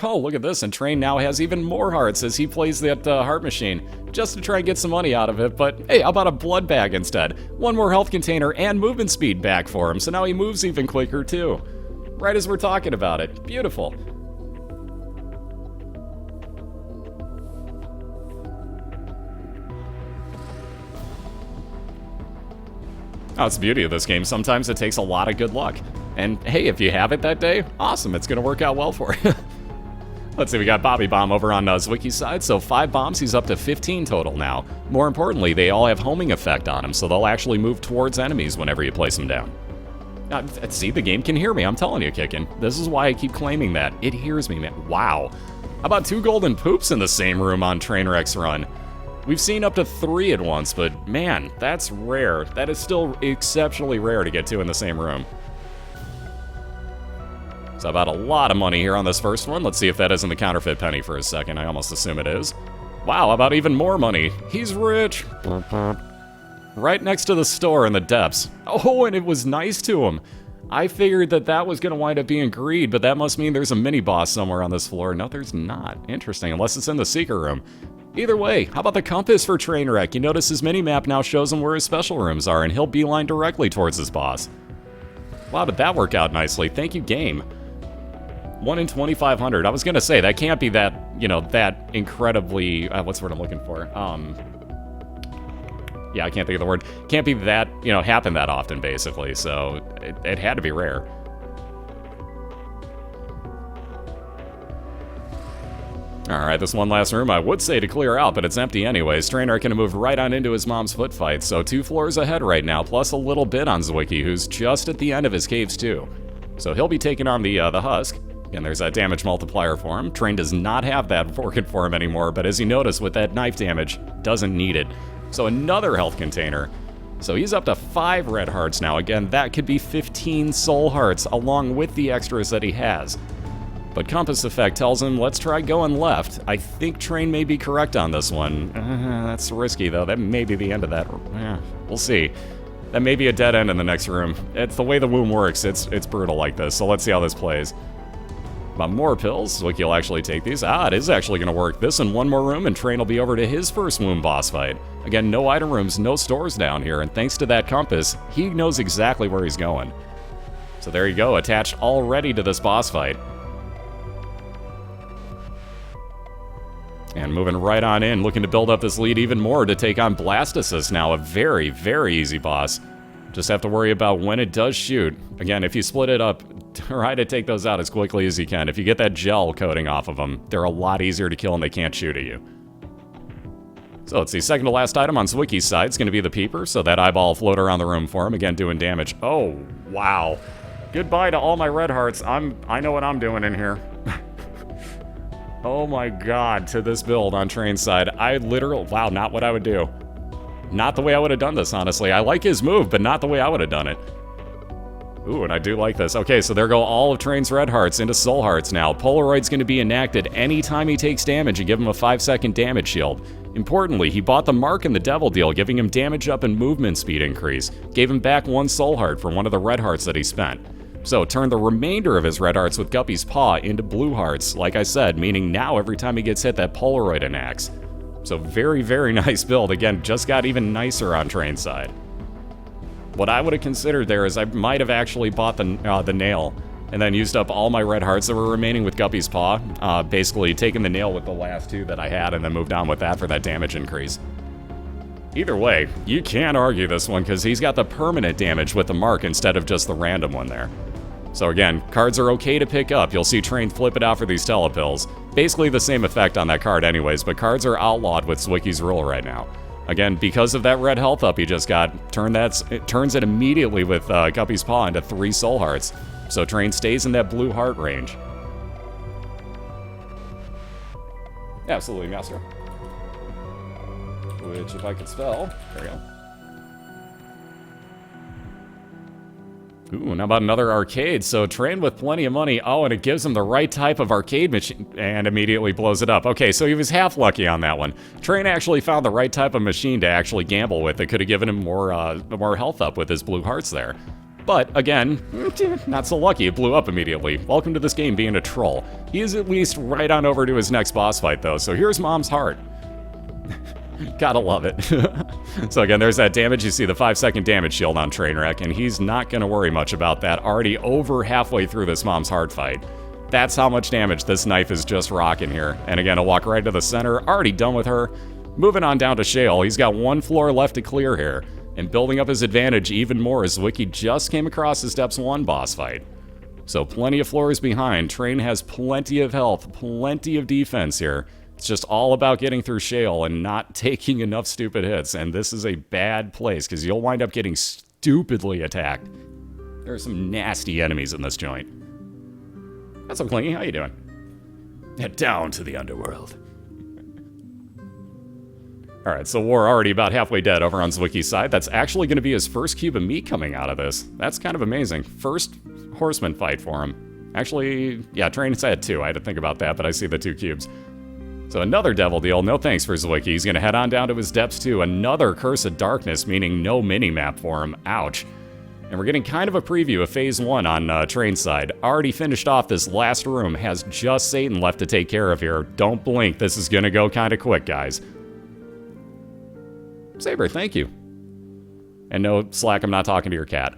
Oh, look at this, and Train now has even more hearts as he plays that heart machine, just to try and get some money out of it, but hey, how about a blood bag instead? 1 more health container and movement speed back for him, so now he moves even quicker too. Right as we're talking about it. Beautiful. Oh, it's the beauty of this game. Sometimes it takes a lot of good luck. And hey, if you have it that day, awesome. It's going to work out well for you. Let's see, we got Bobby Bomb over on Zwiki's side, so 5 bombs, he's up to 15 total now. More importantly, they all have homing effect on them, so they'll actually move towards enemies whenever you place them down. See, the game can hear me, I'm telling you, Kickin'. This is why I keep claiming that. It hears me, man. Wow. How about 2 golden poops in the same room on Trainwreck's run? We've seen up to 3 at once, but man, that's rare. That is still exceptionally rare to get 2 in the same room. So about a lot of money here on this first one. Let's see if that isn't the counterfeit penny for a second. I almost assume it is. Wow, how about even more money? He's rich. Right next to the store in the depths. Oh, and it was nice to him. I figured that that was going to wind up being greed, but that must mean there's a mini-boss somewhere on this floor. No, there's not. Interesting, unless it's in the secret room. Either way, how about the compass for Trainwreck? You notice his mini-map now shows him where his special rooms are, and he'll beeline directly towards his boss. Wow, did that work out nicely? Thank you, game. 1 in 2,500. I was gonna say, that can't be that, you know, that incredibly, what's the word I'm looking for? Yeah, I can't think of the word. Can't be that, you know, happen that often, basically, so it had to be rare. Alright, this one last room I would say to clear out, but it's empty anyways. Trainwreck gonna move right on into his mom's foot fight, so 2 floors ahead right now, plus a little bit on Zwiki, who's just at the end of his caves too. So he'll be taking on the Husk, and there's that damage multiplier for him. Train does not have that working for him anymore, but as you notice with that knife damage, doesn't need it. So another health container. So he's up to 5 red hearts now. Again, that could be 15 soul hearts along with the extras that he has. But Compass Effect tells him, let's try going left. I think Train may be correct on this one. That's risky, though. That may be the end of that. We'll see. That may be a dead end in the next room. It's the way the womb works. It's brutal like this, so let's see how this plays. But more pills. Zwiki will actually take these. It is actually going to work. This in one more room, and Train will be over to his first womb boss fight. Again, no item rooms, no stores down here, and thanks to that compass, he knows exactly where he's going. So there you go, attached already to this boss fight. And moving right on in, looking to build up this lead even more to take on Blastocyst now, a very, very easy boss. Just have to worry about when it does shoot. Again, if you split it up, try to take those out as quickly as you can. If you get that gel coating off of them, they're a lot easier to kill and they can't shoot at you. So let's see, second to last item on Zwiki's side is going to be the Peeper, so that eyeball will float around the room for him, again doing damage. Oh, wow. Goodbye to all my red hearts. I know what I'm doing in here. Oh my god, to this build on Train's side. I literally, wow, not what I would do. Not the way I would have done this, honestly. I like his move, but not the way I would have done it. Ooh, and I do like this. Okay, so there go all of Train's red hearts into soul hearts now. Polaroid's going to be enacted anytime he takes damage and give him a 5-second damage shield. Importantly, he bought the Mark in the Devil deal, giving him damage up and movement speed increase. Gave him back 1 soul heart for one of the red hearts that he spent. So turn the remainder of his red hearts with Guppy's Paw into blue hearts, like I said, meaning now every time he gets hit, that Polaroid enacts. So very, very nice build. Again, just got even nicer on Train's side. What I would have considered there is I might have actually bought the nail and then used up all my red hearts that were remaining with Guppy's Paw, basically taking the nail with the last 2 that I had and then moved on with that for that damage increase. Either way, you can't argue this one because he's got the permanent damage with the Mark instead of just the random one there. So again, cards are okay to pick up. You'll see Train flip it out for these telepills. Basically the same effect on that card anyways, but cards are outlawed with Zwiki's rule right now. Again, because of that red health up he just got, it turns it immediately with Guppy's Paw into 3 soul hearts. So Train stays in that blue heart range. Absolutely, Master. Which, if I could spell, there we go. Ooh, and how about another arcade? So Train with plenty of money. Oh, and it gives him the right type of arcade machine and immediately blows it up. Okay, so he was half lucky on that one. Train actually found the right type of machine to actually gamble with. It could have given him more health up with his blue hearts there. But again, not so lucky. It blew up immediately. Welcome to this game being a troll. He is at least right on over to his next boss fight though. So here's Mom's heart. Gotta love it. So again, there's that damage. You see the 5-second damage shield on Trainwreck, and he's not going to worry much about that. Already over halfway through this Mom's heart fight. That's how much damage this knife is just rocking here. And again, I'll walk right to the center. Already done with her. Moving on down to Shale. He's got 1 floor left to clear here. And building up his advantage even more as Zwiki just came across his Steps 1 boss fight. So plenty of floors behind. Train has plenty of health, plenty of defense here. It's just all about getting through Shale and not taking enough stupid hits, and this is a bad place because you'll wind up getting stupidly attacked. There are some nasty enemies in this joint. What's up, Clingy? How you doing? Head down to the underworld. Alright, so we're already about halfway dead over on Zwiki's side. That's actually going to be his first cube of meat coming out of this. That's kind of amazing. First horseman fight for him. Actually, yeah, Train's had 2. I had to think about that, but I see the 2 cubes. So another devil deal, no thanks for Zwiki. He's going to head on down to his depths too. Another Curse of Darkness, meaning no mini-map for him. Ouch. And we're getting kind of a preview of Phase 1 on Train's side. Already finished off this last room, has just Satan left to take care of here. Don't blink, this is going to go kind of quick, guys. Saber, thank you. And no, Slack, I'm not talking to your cat.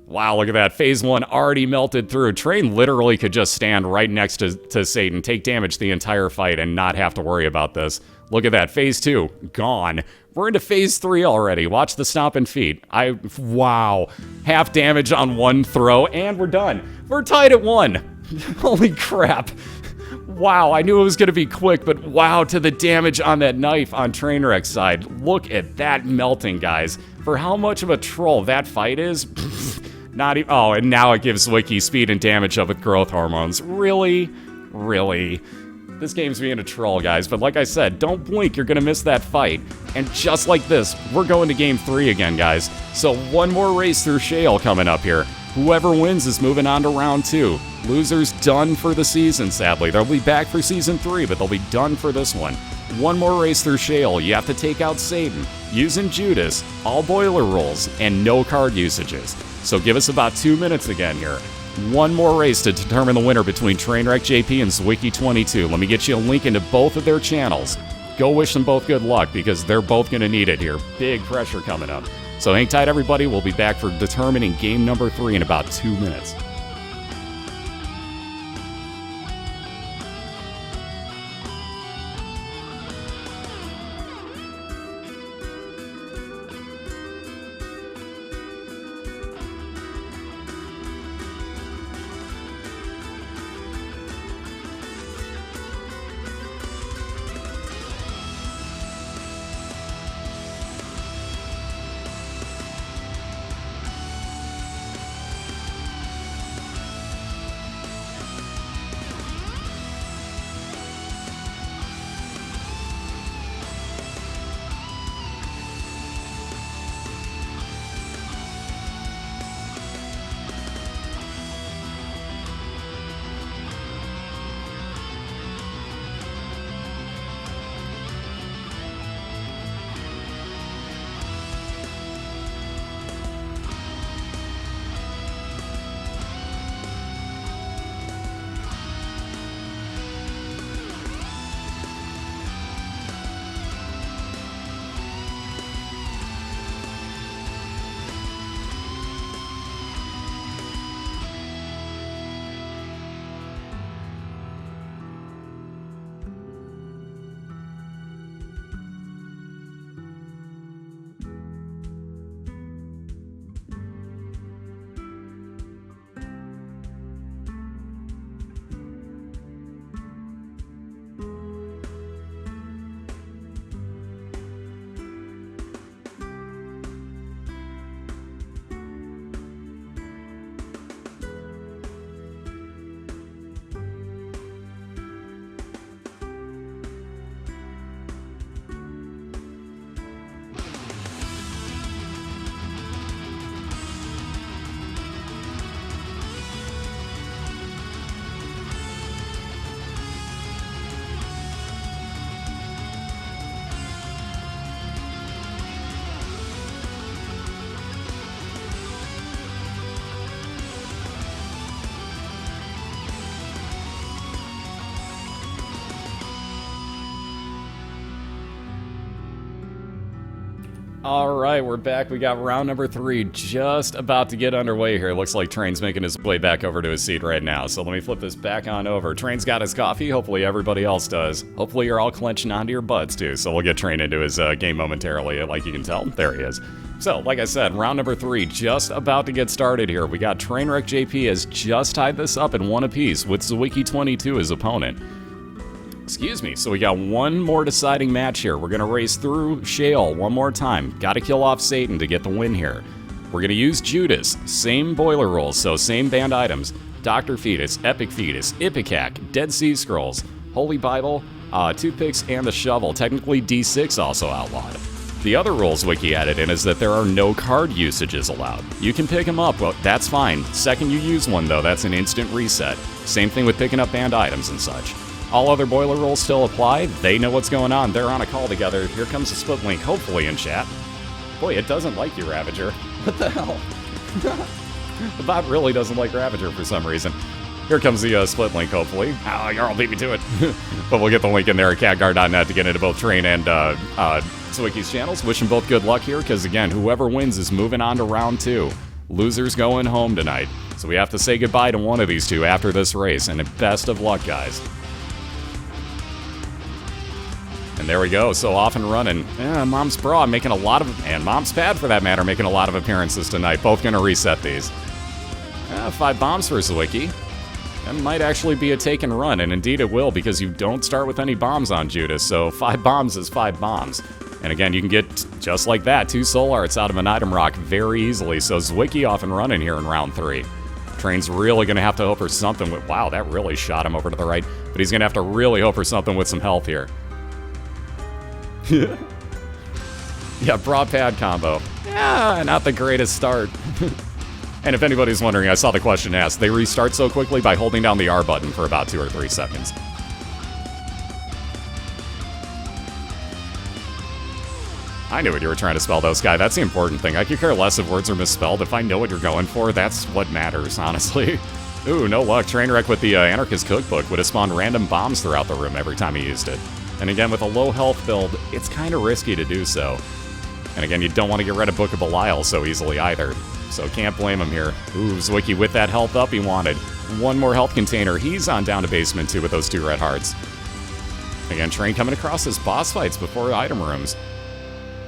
Wow, look at that. Phase 1 already melted through. Train literally could just stand right next to Satan, take damage the entire fight, and not have to worry about this. Look at that. Phase 2, gone. We're into Phase 3 already. Watch the stomping feet. Wow. Half damage on one throw, and we're done. We're tied at 1. Holy crap. Wow, I knew it was going to be quick, but wow, to the damage on that knife on Trainwreck's side. Look at that melting, guys. For how much of a troll that fight is... Not even. Oh, and now it gives Zwiki speed and damage up with growth hormones. Really? Really? This game's being a troll, guys. But like I said, don't blink. You're going to miss that fight. And just like this, we're going to Game 3 again, guys. So one more race through Shale coming up here. Whoever wins is moving on to round 2. Losers done for the season, sadly. They'll be back for Season 3, but they'll be done for this one. One more race through Shale. You have to take out Satan, using Judas, all boiler rolls, and no card usages. So give us about 2 minutes again here. One more race to determine the winner between TrainwreckJP and Zwiki22. Let me get you a link into both of their channels. Go wish them both good luck because they're both going to need it here. Big pressure coming up. So hang tight, everybody. We'll be back for determining game number 3 in about 2 minutes. Alright, we're back. We got round number 3 just about to get underway here. Looks like Train's making his way back over to his seat right now. So let me flip this back on over. Train's got his coffee. Hopefully everybody else does. Hopefully you're all clenching onto your butts too. So we'll get Train into his game momentarily. Like you can tell, there he is. So, like I said, round number 3 just about to get started here. We got TrainwreckJP has just tied this up in 1 apiece with Zwiki22 his opponent. Excuse me. So we got one more deciding match here. We're going to race through Shale one more time. Got to kill off Satan to get the win here. We're going to use Judas. Same boiler rolls, so same banned items. Dr. Fetus, Epic Fetus, Ipecac, Dead Sea Scrolls, Holy Bible, Toothpicks, and the Shovel. Technically D6 also outlawed. The other rules Wiki added in is that there are no card usages allowed. You can pick them up, well, that's fine. Second you use one though, that's an instant reset. Same thing with picking up banned items and such. All other boiler rules still apply. They know what's going on. They're on a call together. Here comes the split link, hopefully in chat. Boy, it doesn't like you, Ravager. What the hell? The bot really doesn't like Ravager for some reason. Here comes the split link, hopefully. Oh, Jarl beat me to it. But we'll get the link in there at catguard.net to get into both Train and Zwiki's channels. Wish them both good luck here, because again, whoever wins is moving on to round 2. Losers going home tonight. So we have to say goodbye to one of these two after this race, and best of luck, guys. And there we go, so off and running. Mom's Bra making a lot of, and Mom's Pad for that matter, making a lot of appearances tonight. Both going to reset these. 5 bombs for Zwiki. That might actually be a take and run, and indeed it will, because you don't start with any bombs on Judas, so 5 bombs is 5 bombs. And again, you can get, just like that, 2 soul hearts out of an item rock very easily, so Zwiki off and running here in round 3. Train's really going to have to hope for something with, wow, that really shot him over to the right, but he's going to have to really hope for something with some health here. Yeah, Bra Pad combo. Yeah, not the greatest start. And if anybody's wondering, I saw the question asked, they restart so quickly by holding down the R button for about 2 or 3 seconds. I knew what you were trying to spell, though, Sky. That's the important thing. I could care less if words are misspelled. If I know what you're going for, that's what matters, honestly. Ooh, no luck. Trainwreck with the Anarchist Cookbook would have spawned random bombs throughout the room every time he used it. And again, with a low health build, it's kind of risky to do so. And again, you don't want to get rid of Book of BOILeR so easily either. So can't blame him here. Ooh, Zwiki with that health up he wanted. 1 more health container. He's on down to basement 2 with those 2 red hearts. Again, Train coming across his boss fights before item rooms.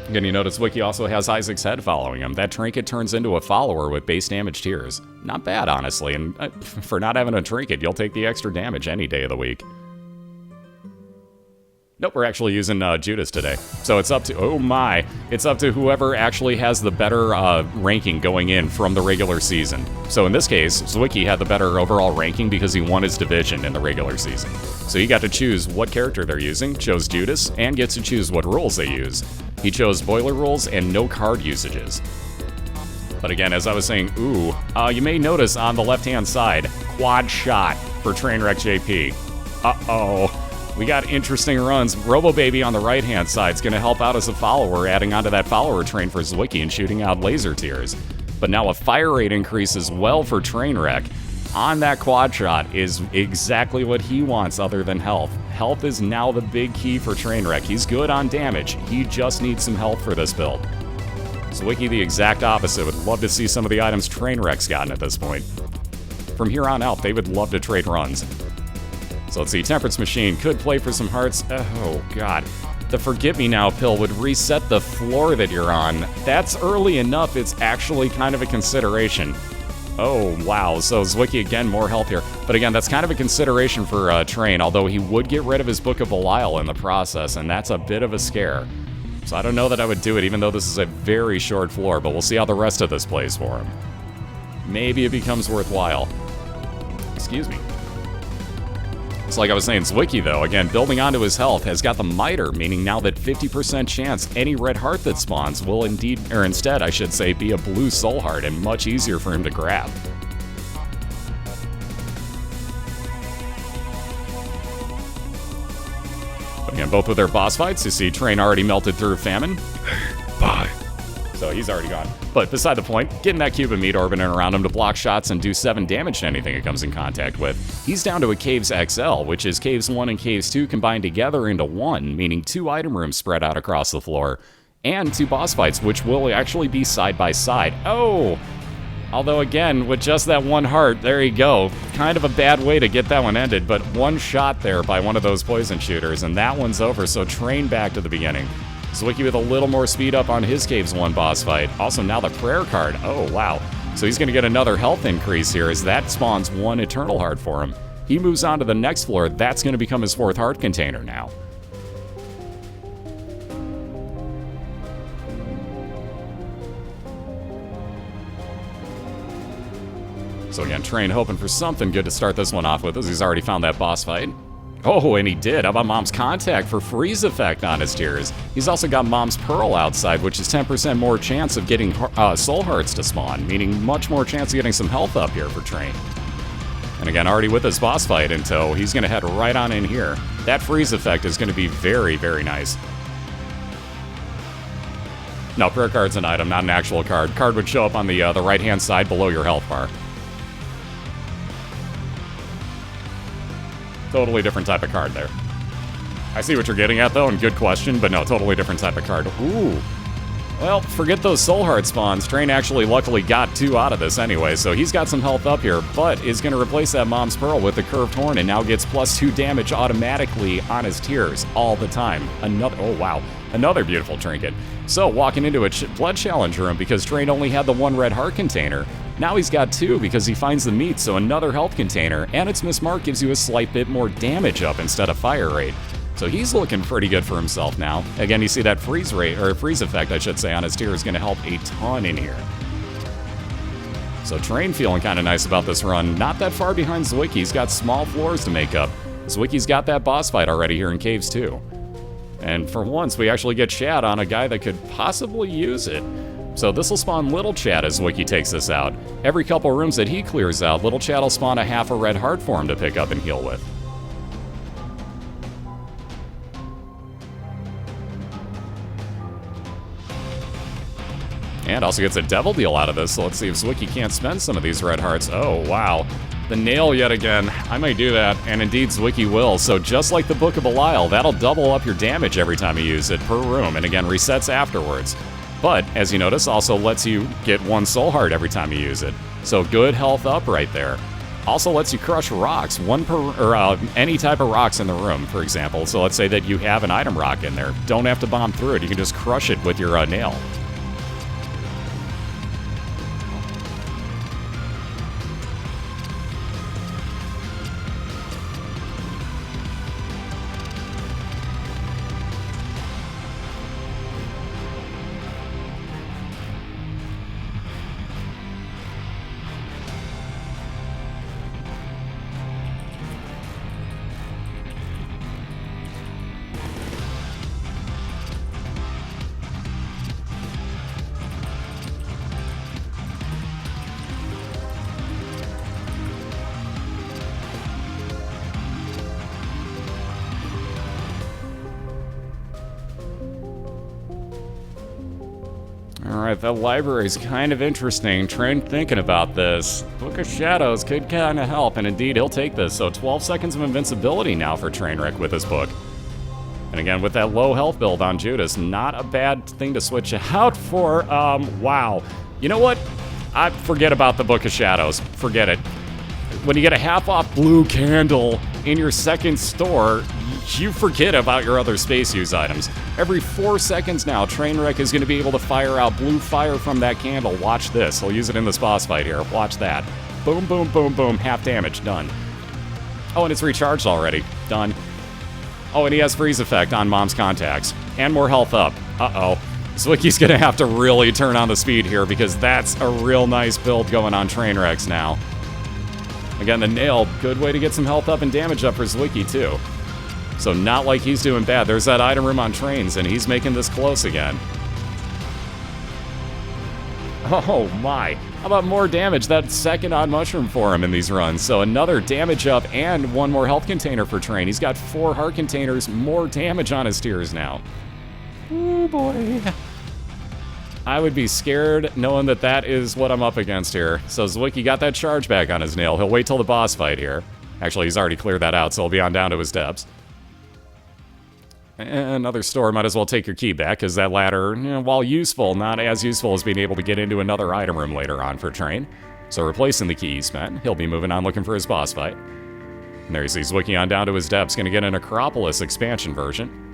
Again, you notice Zwiki also has Isaac's head following him. That trinket turns into a follower with base damage tiers. Not bad, honestly, and for not having a trinket, you'll take the extra damage any day of the week. Nope, we're actually using Judas today. So it's up to, oh my, it's up to whoever actually has the better ranking going in from the regular season. So in this case, Zwiki had the better overall ranking because he won his division in the regular season. So he got to choose what character they're using, chose Judas, and gets to choose what rules they use. He chose BOILeR rules and no card usages. But again, as I was saying, ooh, you may notice on the left-hand side, quad shot for TrainwreckJP. Uh-oh. We got interesting runs. Robo-Baby on the right-hand side is going to help out as a follower, adding onto that follower train for Zwiki and shooting out laser tiers. But now a fire rate increase as well for Trainwreck on that quad shot is exactly what he wants other than health. Health is now the big key for Trainwreck. He's good on damage. He just needs some health for this build. Zwiki the exact opposite. Would love to see some of the items Trainwreck's gotten at this point. From here on out, they would love to trade runs. So let's see, Temperance Machine could play for some hearts. Oh, God. The Forget-Me-Now pill would reset the floor that you're on. That's early enough, it's actually kind of a consideration. Oh, wow. So Zwiki, again, more health here. But again, that's kind of a consideration for Train, although he would get rid of his Book of BOILeR in the process, and that's a bit of a scare. So I don't know that I would do it, even though this is a very short floor, but we'll see how the rest of this plays for him. Maybe it becomes worthwhile. Excuse me. So like I was saying, Zwiki, though, again, building onto his health, has got the Miter, meaning now that 50% chance any red heart that spawns will indeed, or instead, I should say, be a blue soul heart and much easier for him to grab. Again, both with their boss fights, you see Train already melted through Famine. Bye. So he's already gone. But beside the point, getting that cube of meat orbiting around him to block shots and do 7 damage to anything it comes in contact with. He's down to a Caves XL, which is Caves 1 and Caves 2 combined together into 1, meaning 2 item rooms spread out across the floor, and 2 boss fights, which will actually be side by side. Oh! Although again, with just that 1 heart, there you go. Kind of a bad way to get that one ended, but 1 shot there by one of those poison shooters, and that one's over, so Train back to the beginning. Zwiki with a little more speed up on his Caves 1 boss fight. Also now the prayer card. Oh, wow. So he's going to get another health increase here as that spawns 1 Eternal Heart for him. He moves on to the next floor. That's going to become his 4th heart container now. So again, Train hoping for something good to start this one off with, as he's already found that boss fight. Oh, and he did. How about Mom's Contact for freeze effect on his tiers? He's also got Mom's Pearl outside, which is 10% more chance of getting soul hearts to spawn, meaning much more chance of getting some health up here for Train. And again, already with his boss fight in tow, he's going to head right on in here. That freeze effect is going to be very, very nice. No, prayer card's an item, not an actual card. Card would show up on the right-hand side below your health bar. Totally different type of card there. I see what you're getting at, though, and good question, but no, totally different type of card. Ooh. Well, forget those Soul Heart spawns. Train actually luckily got 2 out of this anyway, so he's got some health up here, but is going to replace that Mom's Pearl with the Curved Horn and now gets +2 damage automatically on his tiers all the time. Oh wow, another beautiful trinket. So walking into a blood challenge room because Train only had the 1 red heart container. Now he's got 2 because he finds the meat, so another health container, and its Miss Mark gives you a slight bit more damage up instead of fire rate. So he's looking pretty good for himself now. Again, you see that freeze rate, or freeze effect, I should say, on his tier is going to help a ton in here. So Train feeling kind of nice about this run. Not that far behind Zwiki. He's got small floors to make up. Zwiki's got that boss fight already here in Caves 2. And for once, we actually get Chad on a guy that could possibly use it. So this will spawn Little Chad as Zwiki takes this out. Every couple rooms that he clears out, Little Chad will spawn a half a red heart for him to pick up and heal with. And also gets a devil deal out of this, so let's see if Zwiki can't spend some of these red hearts. Oh, wow. The nail yet again. I might do that, and indeed Zwiki will. So just like the Book of BOILeR, that'll double up your damage every time you use it per room, and again, resets afterwards. But, as you notice, also lets you get 1 soul heart every time you use it. So good health up right there. Also lets you crush rocks, any type of rocks in the room, for example. So let's say that you have an item rock in there. Don't have to bomb through it, you can just crush it with your nail. Alright, that library is kind of interesting. Train thinking about this. Book of Shadows could kind of help, and indeed he'll take this. So 12 seconds of invincibility now for Trainwreck with this book. And again, with that low health build on Judas, not a bad thing to switch out for. Wow. You know what? I forget about the Book of Shadows. Forget it. When you get a half-off blue candle in your second store, you forget about your other space use items. Every 4 seconds now, Trainwreck is going to be able to fire out blue fire from that candle. Watch this. He'll use it in this boss fight here. Watch that. Boom, boom, boom, boom. Half damage. Done. Oh, and it's recharged already. Done. Oh, and he has freeze effect on Mom's contacts. And more health up. Uh-oh. Zwiki's going to have to really turn on the speed here because that's a real nice build going on Trainwreck's now. Again, the nail, good way to get some health up and damage up for Zwiki, too. So not like he's doing bad. There's that item room on Trains, and he's making this close again. Oh my. How about more damage? That second odd mushroom for him in these runs. So another damage up and 1 more health container for Train. He's got 4 heart containers, more damage on his tiers now. Oh boy. I would be scared knowing that that is what I'm up against here. So Zwiki got that charge back on his nail. He'll wait till the boss fight here. Actually, he's already cleared that out, so he'll be on down to his depths. Another store, might as well take your key back, because that ladder, while useful, not as useful as being able to get into another item room later on for Train. So replacing the key he spent, he'll be moving on looking for his boss fight. And there you see Zwiki on down to his depths, going to get an Acropolis expansion version.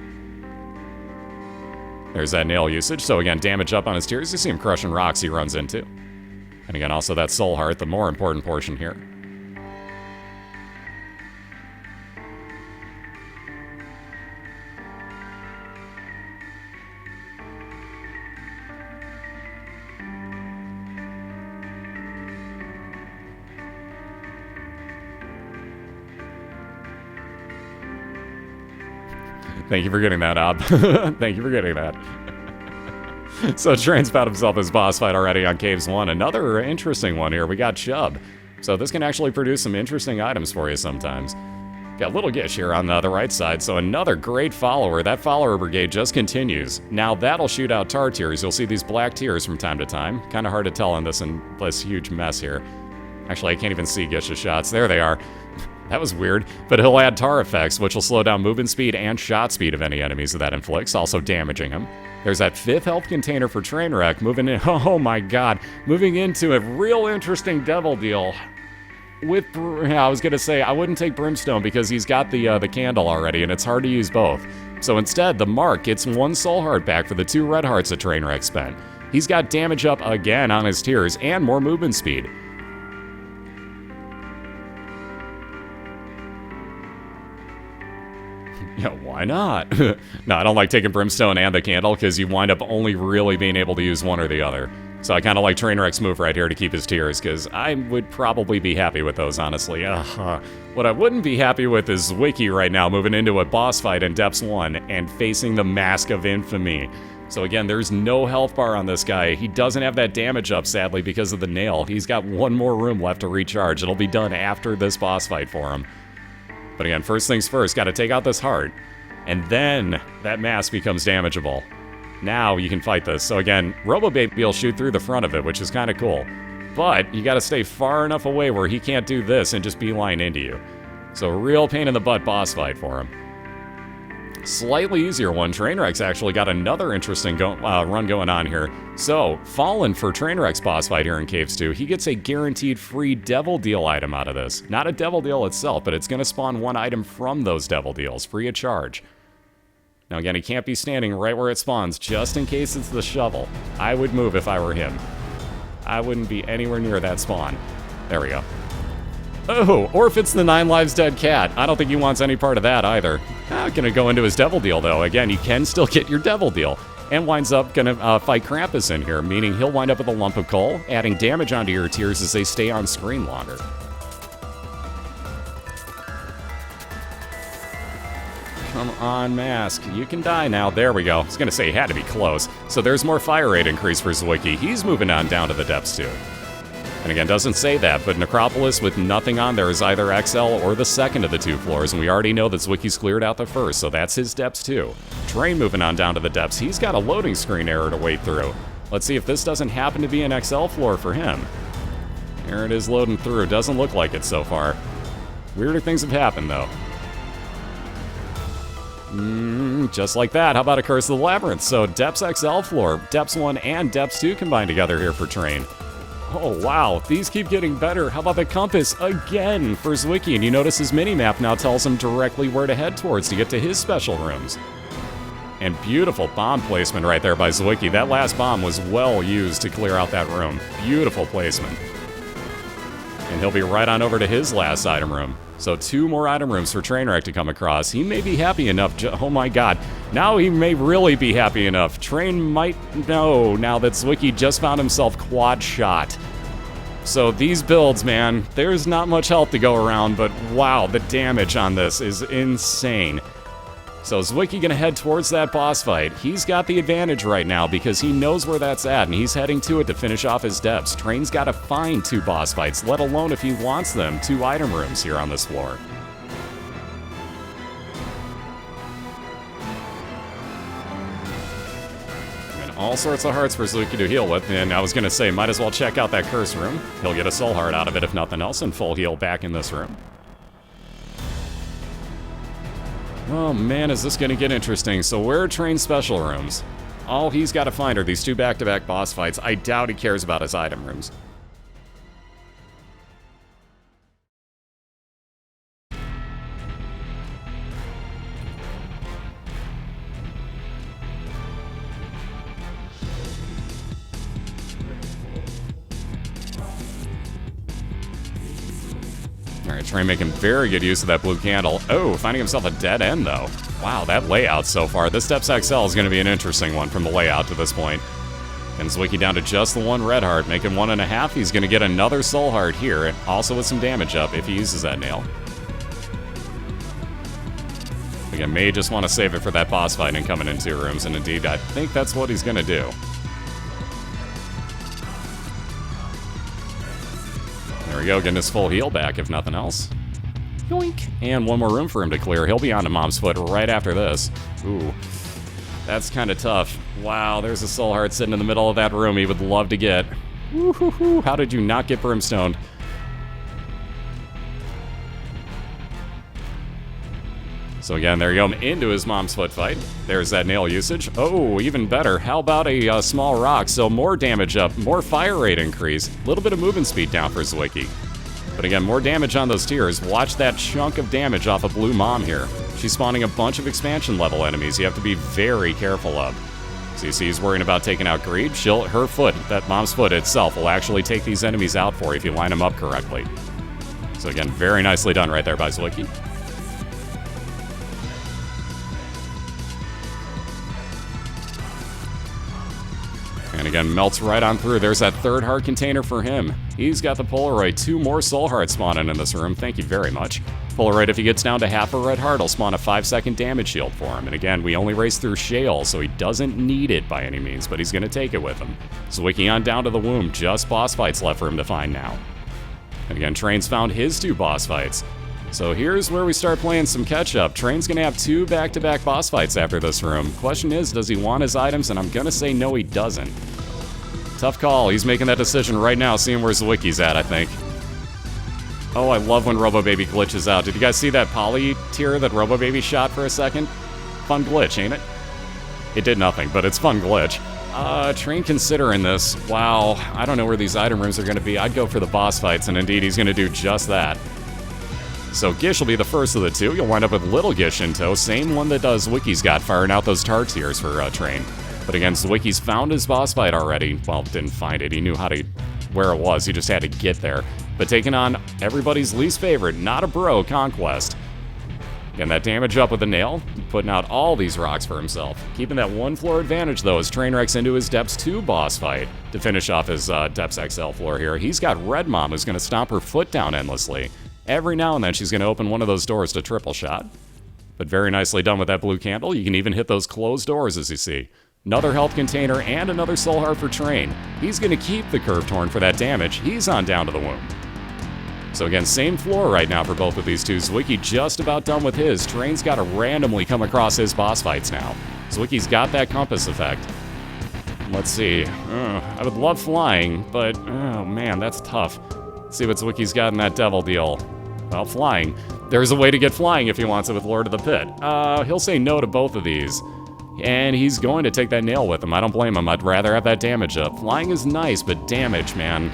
There's that nail usage, so again, damage up on his tiers. You see him crushing rocks he runs into. And again, also that soul heart, the more important portion here. Thank you for getting that, Ob. Thank you for getting that. So Train's found himself his boss fight already on Caves 1. Another interesting one here. We got Chubb. So this can actually produce some interesting items for you sometimes. Got Little Gish here on the right side. So another great follower. That follower brigade just continues. Now that'll shoot out tar tiers. You'll see these black tiers from time to time. Kind of hard to tell in this huge mess here. Actually, I can't even see Gish's shots. There they are. That was weird, but he'll add tar effects, which will slow down movement speed and shot speed of any enemies that inflicts, also damaging him. There's that 5th health container for Trainwreck, moving in, oh my god, moving into a real interesting devil deal. With, I was gonna say, I wouldn't take Brimstone because he's got the candle already, and it's hard to use both. So instead, the Mark gets 1 soul heart back for the 2 red hearts that Trainwreck spent. He's got damage up again on his tiers, and more movement speed. Yeah, why not? No, I don't like taking Brimstone and the candle because you wind up only really being able to use one or the other. So I kind of like Trainwreck's move right here to keep his tiers because I would probably be happy with those, honestly. What I wouldn't be happy with is Zwiki right now moving into a boss fight in Depths 1 and facing the Mask of Infamy. So again, there's no health bar on this guy. He doesn't have that damage up, sadly, because of the nail. He's got 1 more room left to recharge. It'll be done after this boss fight for him. But again, first things first, gotta take out this heart. And then that mask becomes damageable. Now you can fight this. So again, Robo-Baby will shoot through the front of it, which is kind of cool. But you gotta stay far enough away where he can't do this and just beeline into you. So real pain in the butt boss fight for him. Slightly easier one. Trainwreck's actually got another interesting run going on here. So, Fallen for Trainwreck's boss fight here in Caves 2, he gets a guaranteed free Devil Deal item out of this. Not a Devil Deal itself, but it's going to spawn 1 item from those Devil Deals, free of charge. Now again, he can't be standing right where it spawns, just in case it's the shovel. I would move if I were him. I wouldn't be anywhere near that spawn. There we go. Oh, or if it's the 9 lives dead cat. I don't think he wants any part of that either. Gonna go into his Devil Deal though. Again, you can still get your Devil Deal. And winds up gonna fight Krampus in here, meaning he'll wind up with a lump of coal, adding damage onto your tiers as they stay on screen longer. Come on, Mask. You can die now. There we go. I was gonna say he had to be close. So there's more fire rate increase for Zwiki. He's moving on down to the depths too. And again, doesn't say that, but Necropolis with nothing on there is either XL or the second of the 2 floors, and we already know that Zwiki's cleared out the first, so that's his depths too. Train moving on down to the depths. He's got a loading screen error to wait through. Let's see if this doesn't happen to be an XL floor for him. There it is loading through. Doesn't look like it so far. Weirder things have happened though. Just like that. How about a Curse of the Labyrinth? So Depths XL floor, Depths 1 and Depths 2 combined together here for Train. Oh, wow. These keep getting better. How about the compass again for Zwiki? And you notice his mini-map now tells him directly where to head towards to get to his special rooms. And beautiful bomb placement right there by Zwiki. That last bomb was well used to clear out that room. Beautiful placement. And he'll be right on over to his last item room. So 2 more item rooms for Trainwreck to come across. He may be happy enough. Oh my god. Now he may really be happy enough. Train might know now that Zwiki just found himself quad shot. So these builds, man, there's not much health to go around, but wow, the damage on this is insane. So Zwiki gonna head towards that boss fight. He's got the advantage right now because he knows where that's at, and he's heading to it to finish off his depths. Train's gotta find 2 boss fights, let alone if he wants them, 2 item rooms here on this floor. And all sorts of hearts for Zwiki to heal with, and I was gonna say, might as well check out that curse room. He'll get a soul heart out of it if nothing else, and full heal back in this room. Oh man, is this going to get interesting. So where are Train's special rooms? All he's got to find are these 2 back-to-back boss fights. I doubt he cares about his item rooms. Alright, Train making very good use of that blue candle. Oh, finding himself a dead end, though. Wow, that layout so far. This Depths XL is going to be an interesting one from the layout to this point. And Zwiki down to just the 1 red heart, making 1.5. He's going to get another soul heart here, and also with some damage up if he uses that nail. Again, may just want to save it for that boss fight and coming in 2 rooms, and indeed, I think that's what he's going to do. There we go, getting his full heal back, if nothing else. Yoink! And 1 more room for him to clear. He'll be on to Mom's Foot right after this. Ooh, that's kind of tough. Wow, there's a soul heart sitting in the middle of that room he would love to get. Woo-hoo-hoo. How did you not get Brimstone? So again, there you go, into his mom's foot fight. There's that nail usage. Oh, even better. How about a small rock? So more damage up, more fire rate increase, a little bit of movement speed down for Zwiki. But again, more damage on those tiers. Watch that chunk of damage off of Blue Mom here. She's spawning a bunch of expansion level enemies you have to be very careful of. So you see he's worrying about taking out Greed. Her foot, that mom's foot itself, will actually take these enemies out for you if you line them up correctly. So again, very nicely done right there by Zwiki. And again, melts right on through. There's that third heart container for him. He's got the Polaroid. 2 more soul hearts spawning in this room. Thank you very much. Polaroid, if he gets down to half a red heart, will spawn a 5-second damage shield for him. And again, we only race through Shale, so he doesn't need it by any means, but he's going to take it with him. Zwiki on down to the womb. Just boss fights left for him to find now. And again, Train's found his 2 boss fights. So here's where we start playing some catch-up. Train's gonna have 2 back-to-back boss fights after this room. Question is, does he want his items? And I'm gonna say no, he doesn't. Tough call. He's making that decision right now, seeing where Zwiki's at, I think. Oh, I love when RoboBaby glitches out. Did you guys see that poly tier that RoboBaby shot for a second? Fun glitch, ain't it? It did nothing, but it's fun glitch. Train considering this. Wow, I don't know where these item rooms are gonna be. I'd go for the boss fights, and indeed, he's gonna do just that. So Gish will be the first of the 2. You'll wind up with Little Gish in tow. Same one that Zwiki's got, firing out those tar tiers for Train. But again, Zwiki's found his boss fight already. Well, didn't find it. He knew where it was. He just had to get there. But taking on everybody's least favorite, not a bro, Conquest. Getting that damage up with the nail, putting out all these rocks for himself. Keeping that 1 floor advantage, though, as Trainwreck's into his Depths 2 boss fight to finish off his Depths XL floor here. He's got Red Mom, who's going to stomp her foot down endlessly. Every now and then, she's going to open one of those doors to triple shot. But very nicely done with that blue candle. You can even hit those closed doors, as you see. Another health container and another soul heart for Train. He's going to keep the curved horn for that damage. He's on down to the womb. So again, same floor right now for both of these 2. Zwiki just about done with his. Train's got to randomly come across his boss fights now. Zwiki's got that compass effect. Let's see. I would love flying, but oh man, that's tough. Let's see what Zwiki's got in that devil deal. Well, flying. There's a way to get flying if he wants it with Lord of the Pit. He'll say no to both of these. And he's going to take that nail with him. I don't blame him. I'd rather have that damage up. Flying is nice, but damage, man.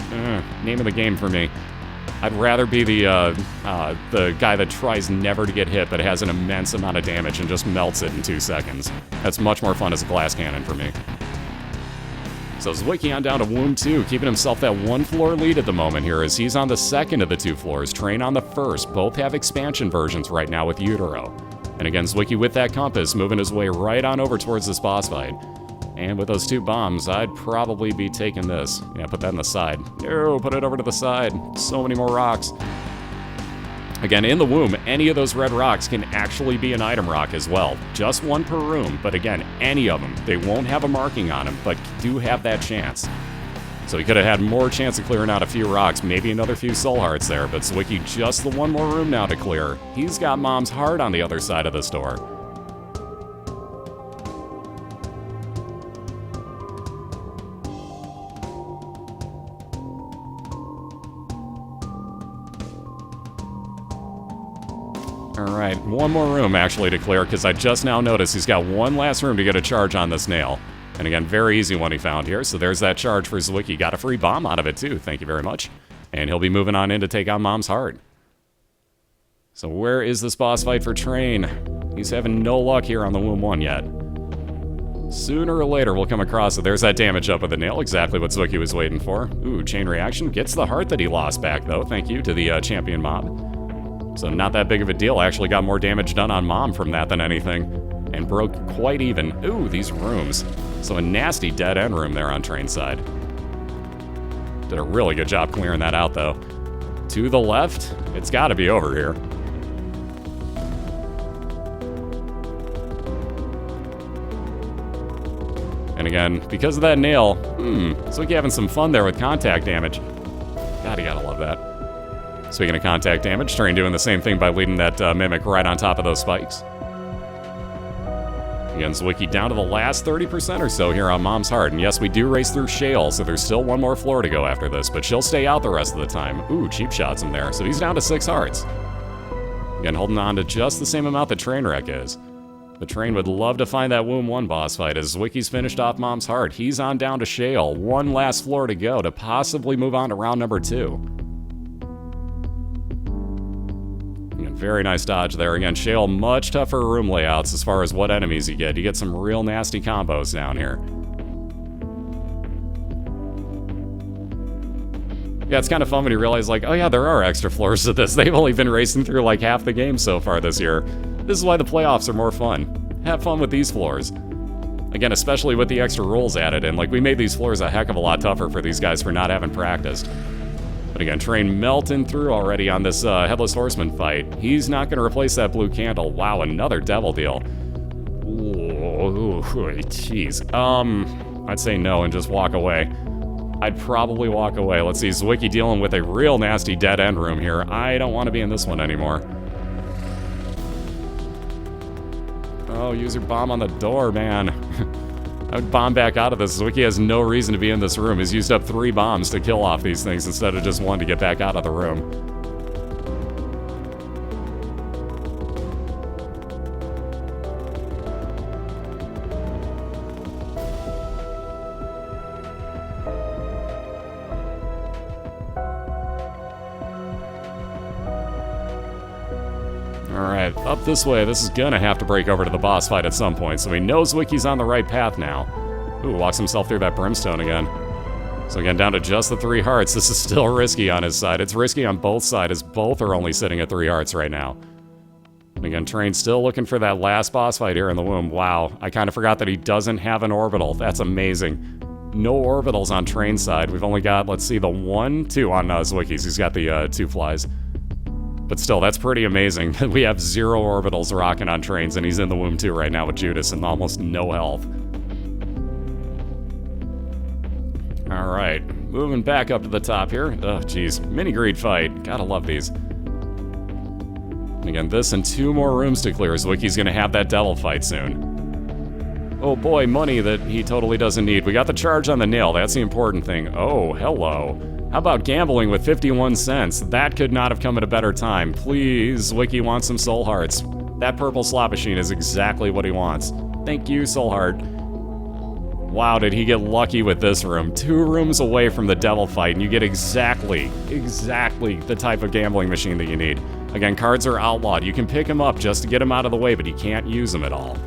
Name of the game for me. I'd rather be the guy that tries never to get hit, but has an immense amount of damage and just melts it in 2 seconds. That's much more fun as a glass cannon for me. So Zwiki on down to Womb 2, keeping himself that 1 floor lead at the moment here, as he's on the second of the 2 floors. Train on the first. Both have expansion versions right now with Utero. And again, Zwiki with that compass, moving his way right on over towards this boss fight. And with those 2 bombs, I'd probably be taking this. Yeah, put that on the side. No, put it over to the side. So many more rocks. Again, in the womb, any of those red rocks can actually be an item rock as well. Just 1 per room, but again, any of them. They won't have a marking on them, but do have that chance. So he could have had more chance of clearing out a few rocks, maybe another few soul hearts there, but Zwiki just the 1 more room now to clear. He's got Mom's heart on the other side of this door. Alright, 1 more room actually to clear, because I just now noticed he's got 1 last room to get a charge on this nail. And again, very easy one he found here, so there's that charge for Zwiki. Got a free bomb out of it too, thank you very much. And he'll be moving on in to take on Mom's heart. So where is this boss fight for Train? He's having no luck here on the Womb 1 yet. Sooner or later we'll come across it. There's that damage up with the nail, exactly what Zwiki was waiting for. Ooh, chain reaction. Gets the heart that he lost back though, thank you to the champion mob. So not that big of a deal. I actually got more damage done on Mom from that than anything. And broke quite even. Ooh, these rooms. So a nasty dead end room there on Train's side. Did a really good job clearing that out though. To the left, it's gotta be over here. And again, because of that nail, Zwiki having some fun there with contact damage. God, you gotta love that. Speaking of contact damage, Train doing the same thing by leading that Mimic right on top of those spikes. Again, Zwiki down to the last 30% or so here on Mom's heart. And yes, we do race through Shale, so there's still 1 more floor to go after this, but she'll stay out the rest of the time. Ooh, cheap shots him there. So he's down to 6 hearts. Again, holding on to just the same amount that Trainwreck is. The Train would love to find that Womb 1 boss fight as Zwiki's finished off Mom's Heart. He's on down to Shale. One last floor to go to possibly move on to round number 2. Again, very nice dodge there. Again, Shale, much tougher room layouts as far as what enemies you get. You get some real nasty combos down here. Yeah, it's kind of fun when you realize, like, oh yeah, there are extra floors to this. They've only been racing through like half the game so far this year. This is why the playoffs are more fun. Have fun with these floors. Again, especially with the extra rules added in. Like, we made these floors a heck of a lot tougher for these guys for not having practiced. But again, Train melting through already on this Headless Horseman fight. He's not going to replace that blue candle. Wow, another devil deal. Ooh, jeez. I'd say no and just walk away. I'd probably walk away. Let's see, Zwiki dealing with a real nasty dead end room here. I don't want to be in this one anymore. Oh, use your bomb on the door, man. I would bomb back out of this. Zwiki has no reason to be in this room. He's used up 3 bombs to kill off these things instead of just 1 to get back out of the room. Alright, up this way. This is gonna have to break over to the boss fight at some point, so he knows Zwiki's on the right path now. Ooh, walks himself through that brimstone again. So again, down to just the 3 hearts. This is still risky on his side. It's risky on both sides, as both are only sitting at 3 hearts right now. And again, Train's still looking for that last boss fight here in the womb. Wow, I kind of forgot that he doesn't have an orbital. That's amazing. No orbitals on Train's side. We've only got, let's see, the 1, 2 on Zwiki's. He's got the 2 flies. But still, that's pretty amazing. We have 0 orbitals rocking on Trains, and he's in the womb too right now with Judas and almost no health. Alright, moving back up to the top here. Oh, geez. Mini greed fight. Gotta love these. And again, this and 2 more rooms to clear. Zwiki's gonna have that devil fight soon. Oh boy, money that he totally doesn't need. We got the charge on the nail. That's the important thing. Oh, hello. How about gambling with 51 cents? That could not have come at a better time. Please, Zwiki wants some soul hearts. That purple slot machine is exactly what he wants. Thank you, soul heart. Wow, did he get lucky with this room. 2 rooms away from the devil fight, and you get exactly the type of gambling machine that you need. Again, cards are outlawed. You can pick them up just to get them out of the way, but you can't use them at all.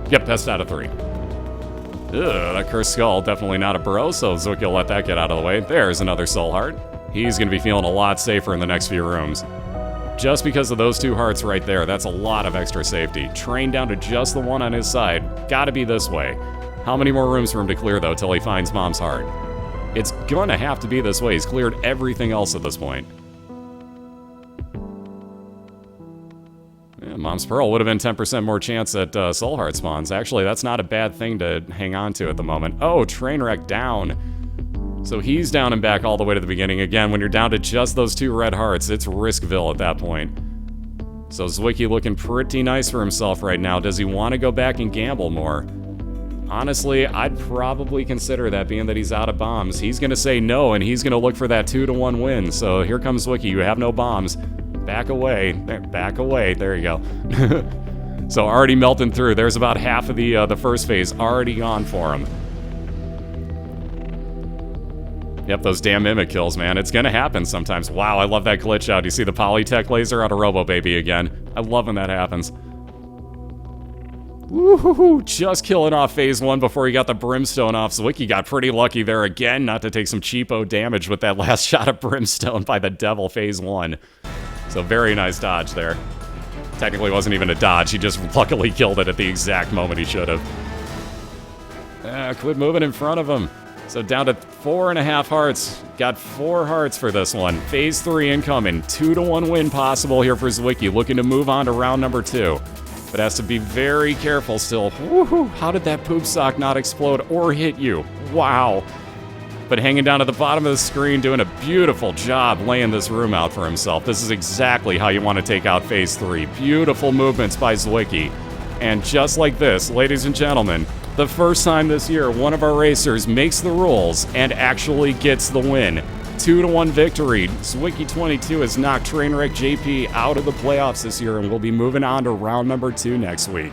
Yep, best out of 3. Ugh, that cursed skull, definitely not a bro, so Zwiki will let that get out of the way. There's another soul heart. He's going to be feeling a lot safer in the next few rooms. Just because of those 2 hearts right there, that's a lot of extra safety. Train down to just the 1 on his side. Gotta be this way. How many more rooms for him to clear, though, till he finds Mom's heart? It's gonna have to be this way. He's cleared everything else at this point. Yeah, Mom's Pearl would have been 10% more chance at Soul Heart spawns. Actually, that's not a bad thing to hang on to at the moment. Oh, Trainwreck down. So he's down and back all the way to the beginning. Again, when you're down to just those 2 red hearts, it's Riskville at that point. So Zwiki looking pretty nice for himself right now. Does he want to go back and gamble more? Honestly, I'd probably consider that, being that he's out of bombs. He's going to say no, and he's going to look for that 2-to-1 win. So here comes Zwiki. You have no bombs. Back away. Back away. There you go. So already melting through. There's about half of the first phase already gone for him. Yep, those damn mimic kills, man. It's gonna happen sometimes. Wow, I love that glitch out. You see the Polytech laser out of Robo Baby again. I love when that happens. Woohoo! Just killing off phase 1 before he got the brimstone off. Zwiki got pretty lucky there again not to take some cheapo damage with that last shot of brimstone by the devil phase 1. So very nice dodge there. Technically wasn't even a dodge. He just luckily killed it at the exact moment he should have. Quit moving in front of him. So down to 4.5 hearts. Got 4 hearts for this one. Phase 3 incoming. 2-to-1 win possible here for Zwiki. Looking to move on to round number 2. But has to be very careful still. Woohoo! How did that poop sock not explode or hit you? Wow. But hanging down at the bottom of the screen, doing a beautiful job laying this room out for himself. This is exactly how you want to take out phase 3. Beautiful movements by Zwiki. And just like this, ladies and gentlemen, the first time this year one of our racers makes the rules and actually gets the win. 2-1 victory. Zwiki22 has knocked TrainwreckJP out of the playoffs this year, and we'll be moving on to round number 2 next week.